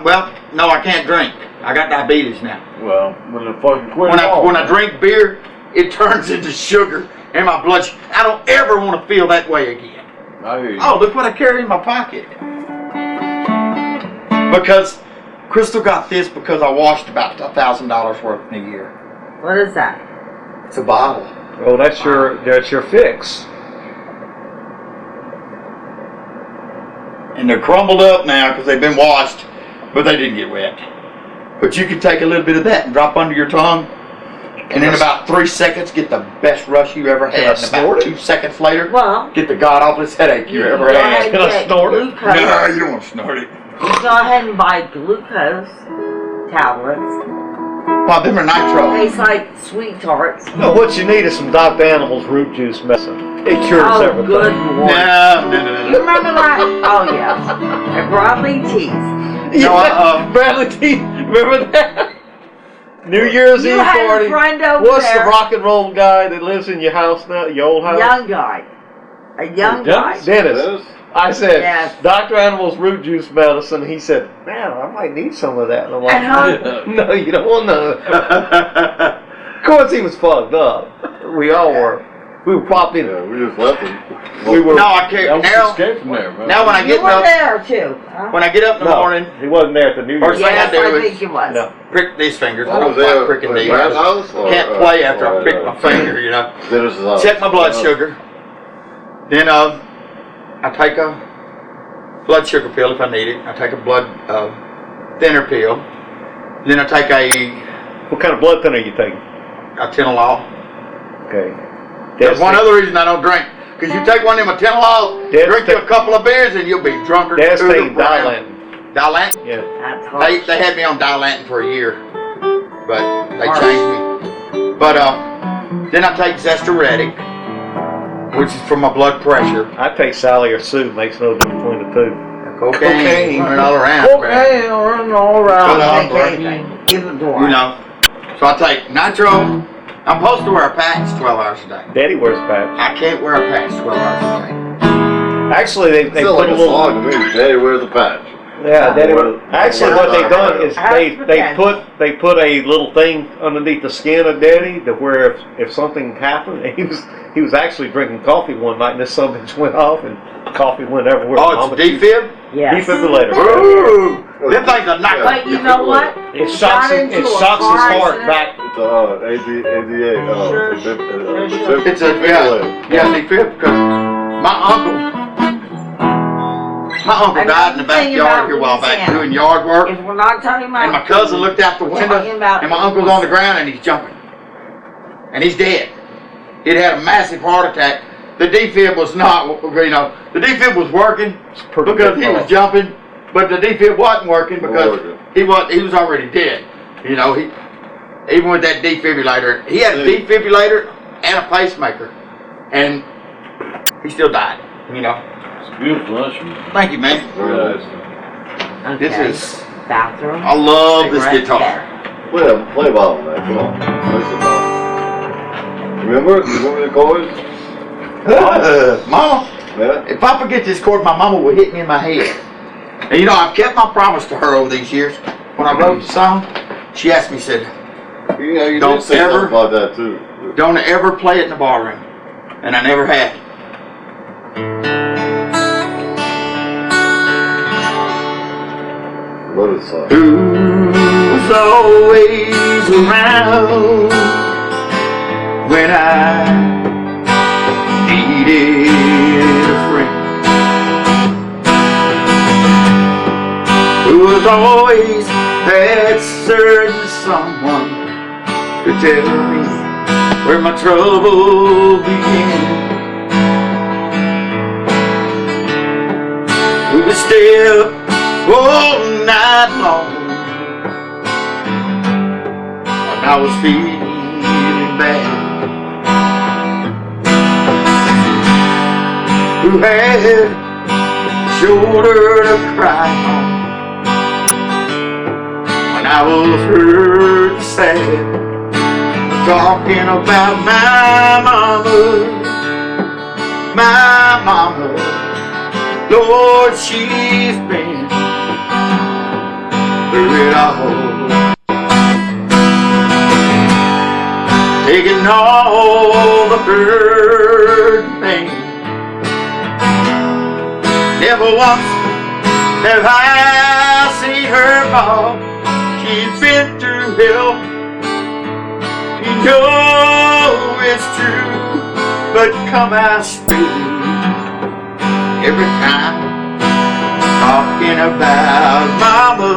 well, no, I can't drink. I got diabetes now. Well, when the fucking quit When I drink beer, it turns into sugar in my blood. I don't ever want to feel that way again. I hear you. Oh, look what I carry in my pocket. Because Crystal got this because I washed about $1,000 worth in a year. What is that? It's a bottle. Oh, that's your fix. And they're crumbled up now because they've been washed, but they didn't get wet. But you can take a little bit of that and drop under your tongue, and in about 3 seconds get the best rush you ever Can I had. And snort about it? 2 seconds later, Well, get the god awfulest headache you ever go had. ahead Can I and get snort it? glucose. No, you don't want to snort it. You go ahead and buy glucose tablets. Well, them are nitro. Tastes like sweet tarts. No, what you need is some Dr. Animal's root juice medicine. It cures Oh, everything. good lord. No. You remember that? Oh, yes. And broadleaf teeth. No, Bradley T. Remember that? New Year's You Eve had a party. friend over What's there. the rock and roll guy that lives in your house now? Your old house? Young guy. A young guy. Dennis. I said, Yes. Dr. Animal's root juice medicine. He said, man, I might need some of that. And I'm like, And how, no, you don't want none. Of course, he was fucked up. We all were. We were popping. Yeah, we just left him. We were. No, I That can't. was Now, escape from there, man. now when I you get were up, there too. Huh? when I get up in the No, morning, he wasn't there at the New First Year's. thing Yes, I do I is- think it was. No. prick these fingers. I I don't was there like pricking at these. Brad's house. Or, Can't play after I prick or, my finger, you know. Dennis's house. Check my blood sugar. Then I take a blood sugar pill if I need it. I take a blood thinner pill. Then I take What kind of blood thinner are you taking? a Tylenol. Okay. There's one other reason I don't drink. Because you take one of them Tylenol, Dad's drink you a couple of beers, and you'll be drunker Dad's to the taking ground. Dilantin. Dilantin? Yeah. That's hard. They had me on Dilantin for a year, but they changed me. But then I take Zestoretic, which is for my blood pressure. I take Sally or Sue. Makes no difference between the two. Cocaine running all around. Okay, running all around. But, Take anything. Give it to her. you know, so I take nitro. I'm supposed to wear a patch 12 hours a day. Daddy wears a patch. I can't wear a patch 12 hours a day. Actually, they Still put like a a little. song to me. Daddy wears a patch. Yeah, Daddy wears. Actually, what they done is That's they put a little thing underneath the skin of Daddy to where if something happened, he was actually drinking coffee one night and this son bitch went off and coffee went everywhere. Oh, it's a defib? Yes. Defibrillator. Ooh! Them things are not But you know what? It He shocks got his into a heart car back. It's ADA. It's a, yeah, defib because my uncle died in the backyard here a while back doing yard work. If we're not talking about And my cousin looked out the window, and my uncle's on the ground, and he's jumping. And he's dead. He'd had a massive heart attack. The defib was not, you know, the defib was working because he was jumping, but the defib wasn't working because he was already dead. You know, even with that defibrillator, he had a defibrillator and a pacemaker, and he still died. You know. It's beautiful, huh? Thank you, man. Very nice. Okay. This is. Bathroom. I love this Cigarette guitar. Play a bottle, man. Come on. Where's the bottle? Remember the chords? Mama, Yeah. If I forget this chord, my mama will hit me in my head. And you know, I've kept my promise to her over these years. When I wrote the song, she asked me, said, Yeah, you Don't did say ever- something about that too. don't ever play it in the barroom. And I never had. Love this song. Who's always around when I needed a friend? Who was always that certain someone to tell me where my trouble began? Who would stay up all night long when I was feeling bad? Who had a shoulder to cry on when I was hurt and sad? Talking about my mama, Lord, she's been through it all, taking all the hurt and pain. Never once have I seen her fall. She's been through hell, you know it's true, but come out straight every time. Talking about mama,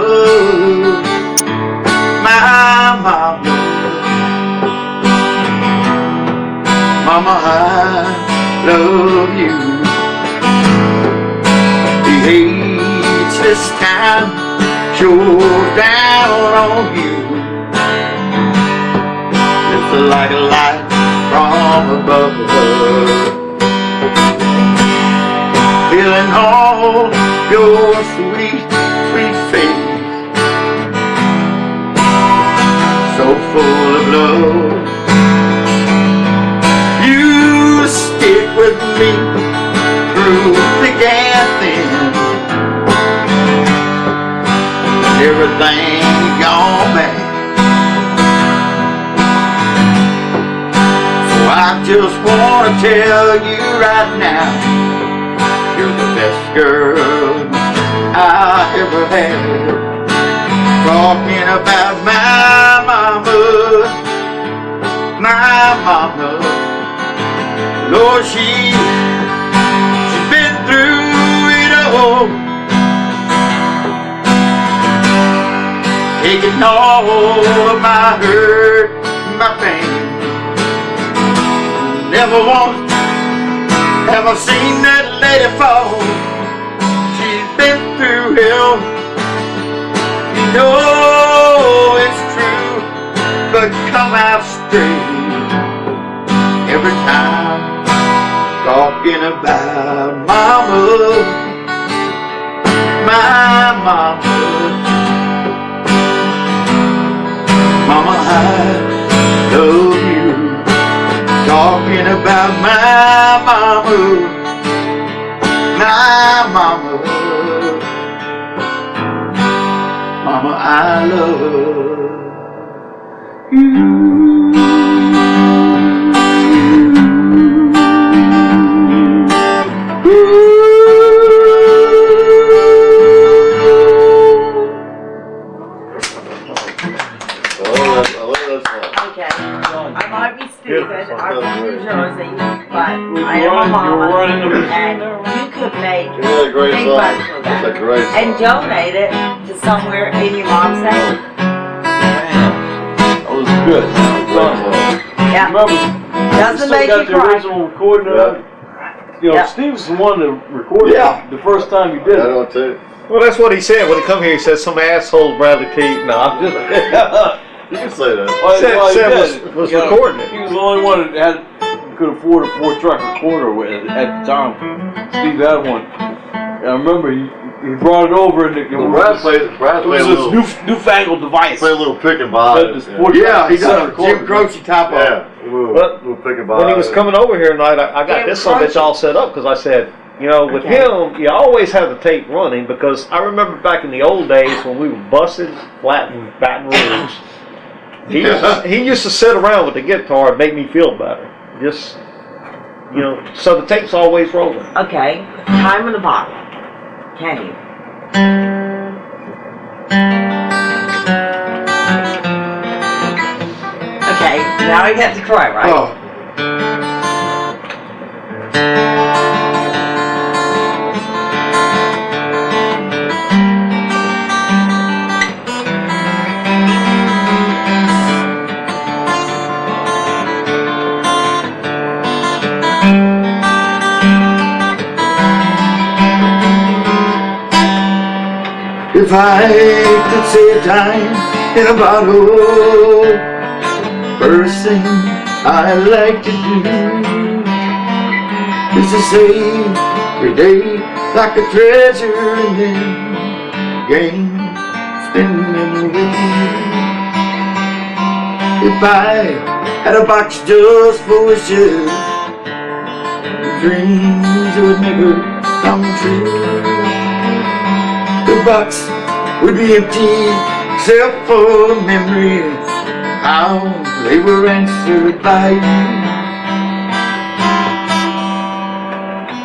my mama. Mama, I love you. He hates this town, sure down on you. It's like a light from above. Feeling all your sweet, sweet face, so full of love. You stick with me through thick and thin, and everything gone bad. So I just wanna tell you right now, you're the best girl I ever had. Talking about my mama, Lord, she's been through it all, taking all of my hurt, my pain. Never once have I seen that lady fall. She's been through hell, you know it's true, but come out straight every time. Talking about mama, my mama. Mama, I love you. Talking about my mama, Mama, I love you. I love that song. Okay. I might be stupid. I'm from New Jersey, but I am a You're mama, running the and you could make Isn't that a great big song? bucks for That's a that great song. and donate it to somewhere in your mom's house. That was good. That was fun. Yeah. Remember, Doesn't still make got you the cry. original recording of it? You know, Yeah. Steve's the one that recorded Yeah. it the first time you did I it. don't too. Well, that's what he said when he come here. He said some asshole Bradley T. No, I'm just You can say that. Well, Said- well, he said did. was You know, recording it. He was the only one that could afford a 4-track recorder at the time. Steve had one. And I remember he brought it over and it Brad was played a this little, newfangled device. play a little pick and buy. Had this 4-track Yeah, he cassette done a recorder. Jim Croce type of. Yeah, a little But pick and buy. when he was coming over here tonight, I got Yeah, this son bitch all set up because I said, You know, with Okay. him, you always have the tape running because I remember back in the old days when we were busting flat in Baton Rouge. He used to sit around with the guitar and make me feel better. Just, you know, so the tape's always rolling. Okay, time in the bottle. Can you? Okay, now you have to cry, right? Oh. If I could save time in a bottle, first thing I like to do is to save every day like a treasure and then gain spending with you. If I had a box just for wishes, dreams that would never come true. The box would be empty except for memories, how they were answered by you.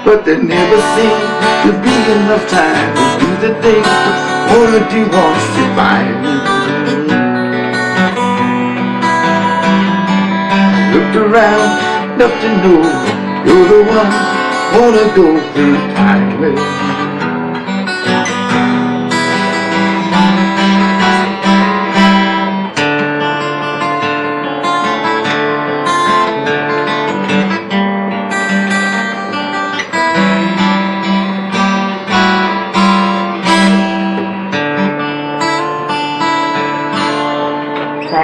But there never seemed to be enough time to do the things I wanna do once you find me. I looked around enough to know you're the one I wanna go through time with.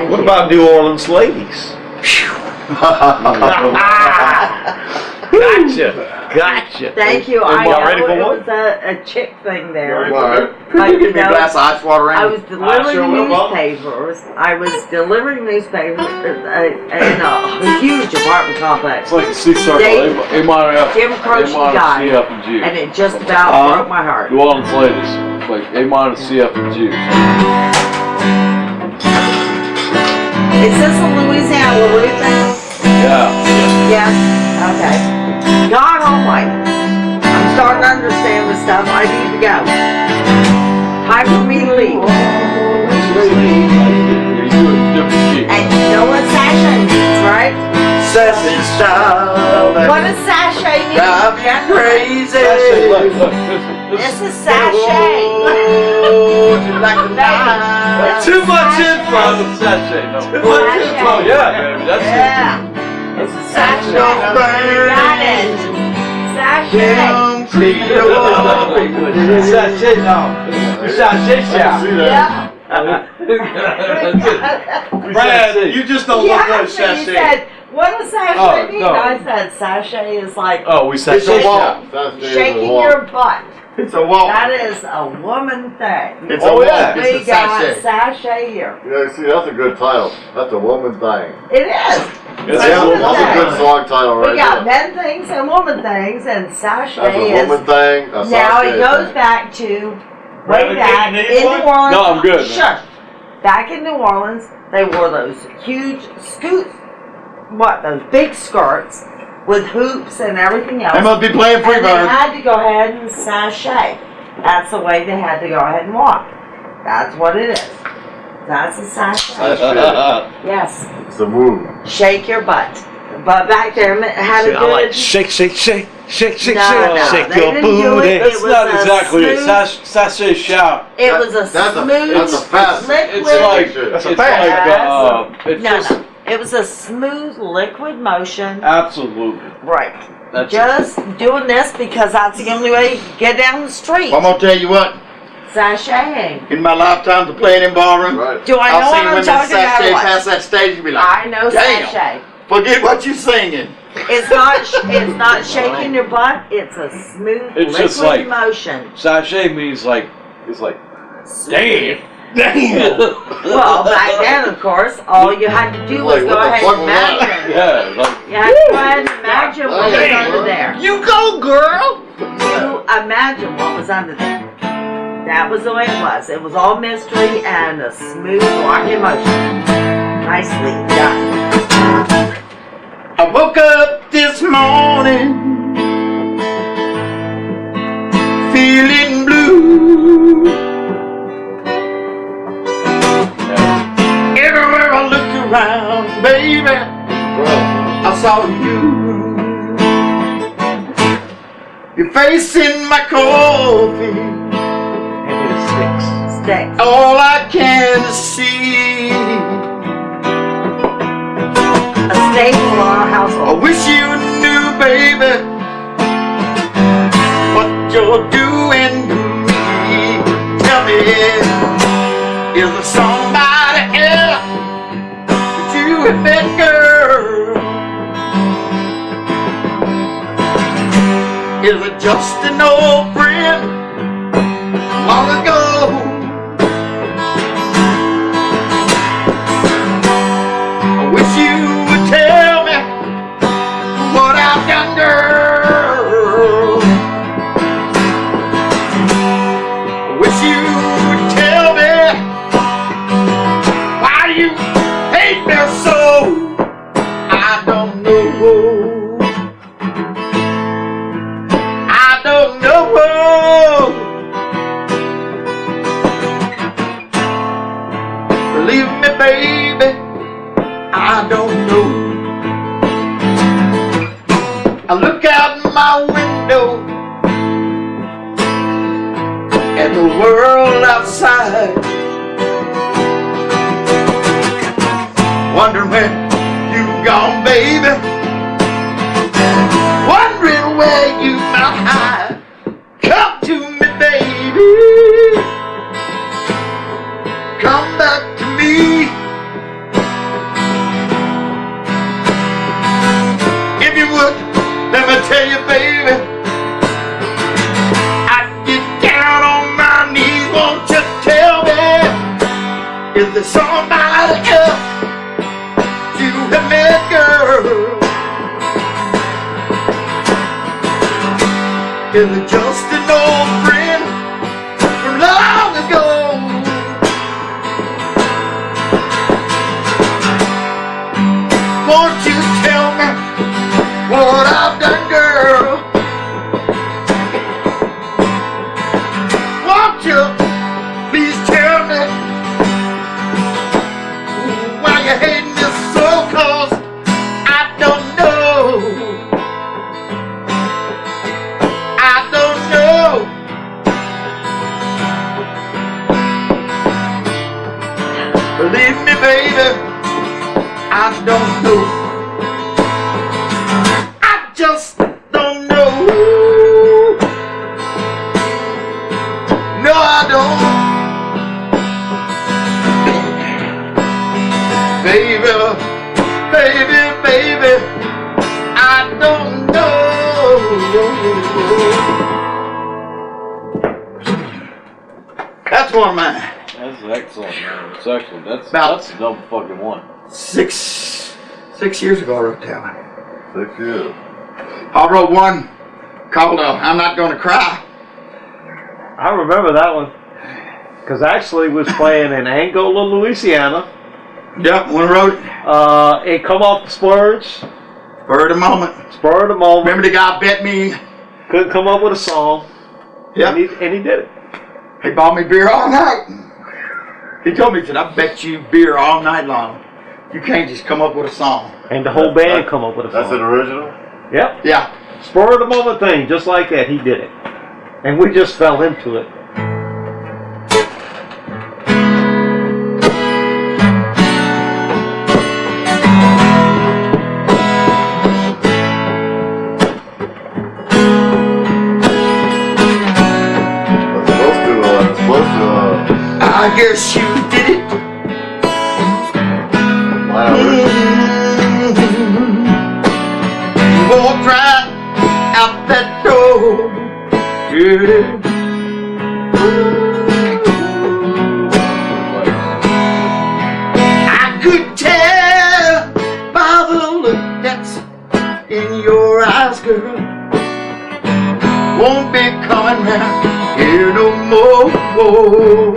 What about New Orleans ladies? Gotcha. Thank you. Are I y'all know ready for it one? was a chick thing there. Alright. But, Give you me a know, glass of ice water, I Randy. was delivering sure will, Mom. newspapers. I was delivering newspapers in a huge apartment complex. It's like a C circle. Dave- A minor F. Jim A Croce minor died, C F and G. and it just about broke my heart. New Orleans ladies. It's like A minor C F and G. Is this a Louisiana Lady thing? Yeah. Yes. Okay. God almighty. I'm starting to understand this stuff. I need to go. Time for me to leave. And you know what sachet means, right? Sassy style that What does sachet mean? drive you crazy. This is sachet. Oh, you like the night. Too much info on the sachet. No. Too much Sachet. info. Yeah, baby. That's Yeah. It's a sachet. Don't burn. Got it. Sachet. Kim Cleveland. Sachet now. Sachet shop. Yeah. Brad, you just don't Yeah, actually, you said, what does sachet Oh, mean? no. I said sachet is like Oh, we It's sachet a shop. walk. shaking your butt. It's a walk. That is a woman thing. It's Oh, a yeah. walk. We It's a got sachet. sachet here. Yeah, see, that's a good title. That's a woman thing. It is. It's a woman That's a thing. good song title We right got there. men things and woman things, and That's sachet a is. woman thing. A Now sachet it goes thing. back to Brother, way back you need in one? New Orleans. No, I'm good, man. Sure. Back in New Orleans, they wore those huge those big skirts with hoops and everything else. They must be playing And they Freebird. had to go ahead and sachet. That's the way they had to go ahead and walk. That's what it is. That's a sachet. Yes. It's a move. Shake your butt. But back there, it had a I good. like shake, shake, shake, shake, shake, No, shake, no, shake they your didn't do booty. it. That's was not a exactly it. smooth- Sachet shop. It was a That's a smooth, fast. liquid. It's like That's a it's fact. like it's no, just no. It was a smooth liquid motion. absolutely. Right. That's Just doing this because that's the only way you can get down the street. I'm gonna tell you what. Sashaying. In my lifetime of playing in ballroom, Right. Do I know I've what seen I'm women talking about? sashay or what? past that stage and be like, I know damn. sachet. Forget what you singing. It's not shaking your butt. It's a smooth It's liquid just like- motion. Sachet means like it's like damn. Damn. Well, back then, of course, all you had to do was Like, go what the ahead fuck and was that? imagine. Yeah, like You had to go ahead and imagine what was Damn. under there. You go, girl. You imagine what was under there. That was the way it was. It was all mystery and a smooth rocking motion. Nicely done. I woke up this morning feeling blue. Everywhere I looked around, baby, I saw you. Your face in my coffee. Maybe the sticks. Sticks. All I can see. A staple of our I household. wish you knew, baby, what you're doing to me. Tell me, is there somebody else that you have met, girl? Is it just an old friend long ago? I wish you would tell me what I've done, girl. I wish you would tell me why you hate me so. I don't know. I don't know. Believe me, baby, I don't know. I look out my window at the world outside, wondering where you've gone, baby, wondering where you might hide. Come to me, baby, come back to me. If you would, let me tell you, baby, I'd get down on my knees. Won't you tell me, is there somebody else you have met, girl? Is it just an old friend from long ago? Won't you tell me what I've done, girl? Won't you please tell me why you hate me so? 'Cause I don't know. I don't know. Believe me, baby, I don't know. I just don't know. No, I don't. Baby, baby, baby, I don't know. That's one of mine. That's excellent, man. It's excellent. That's a double fucking one. 6 years ago I wrote that one. 6 years. I wrote one called I'm Not Gonna Cry. I remember that one. Because actually we was playing in Angola, Louisiana. Yep, one wrote it. It come off the splurge. Spur of the moment. Spur of the moment. Remember the guy bet me? Couldn't come up with a song. Yep. And he did it. He bought me beer all night. He told me, he said, I bet you beer all night long. You can't just come up with a song. And the whole band come up with a song. That's an original? Yep. Yeah. Spur of the moment thing, just like that, he did it. And we just fell into it. I guess you did it. Wow. You walked right out that door. Yeah. I could tell by the look that's in your eyes, girl. Won't Oh,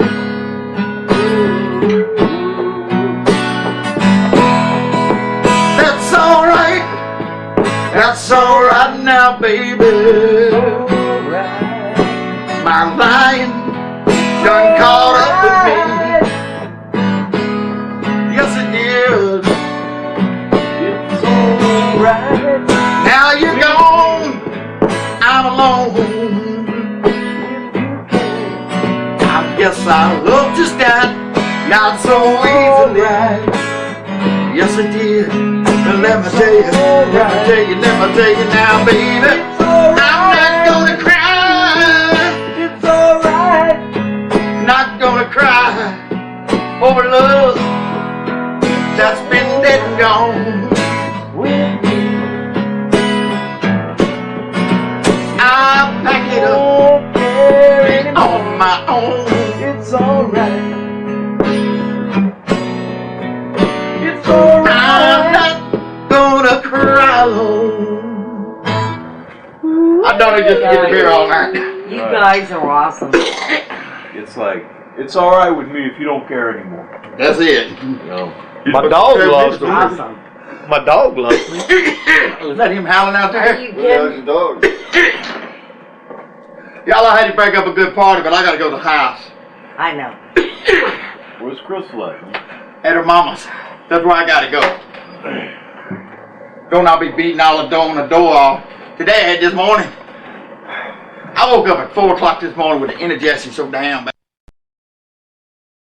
that's alright. That's alright now, baby. My lion done caught up with me. Yes, it did. Now you're gone, I'm alone. I guess our love just died, not so easily. Yes, it did. And let me tell you, let me tell you, let me tell you now, baby, I'm not gonna cry. It's alright. Not gonna cry over love that's been dead and gone. I'll pack it up on my own. It's alright. It's I'm alright. not gonna cry alone. I don't just get to hear all night. You guys are awesome. It's like, it's alright with me if you don't care anymore. That's it. You know? My dog loves me. Awesome. My dog loves me. Was that him howling out Are there? you Well, how's kidding? your dog? Y'all, I had to break up a good party, but I gotta go to the house. I know. Where's Crystal at? At her mama's. That's where I gotta go. Don't I be beating all the dough on the door off. Today I had this morning. I woke up at 4 o'clock this morning with the indigestion so damn bad.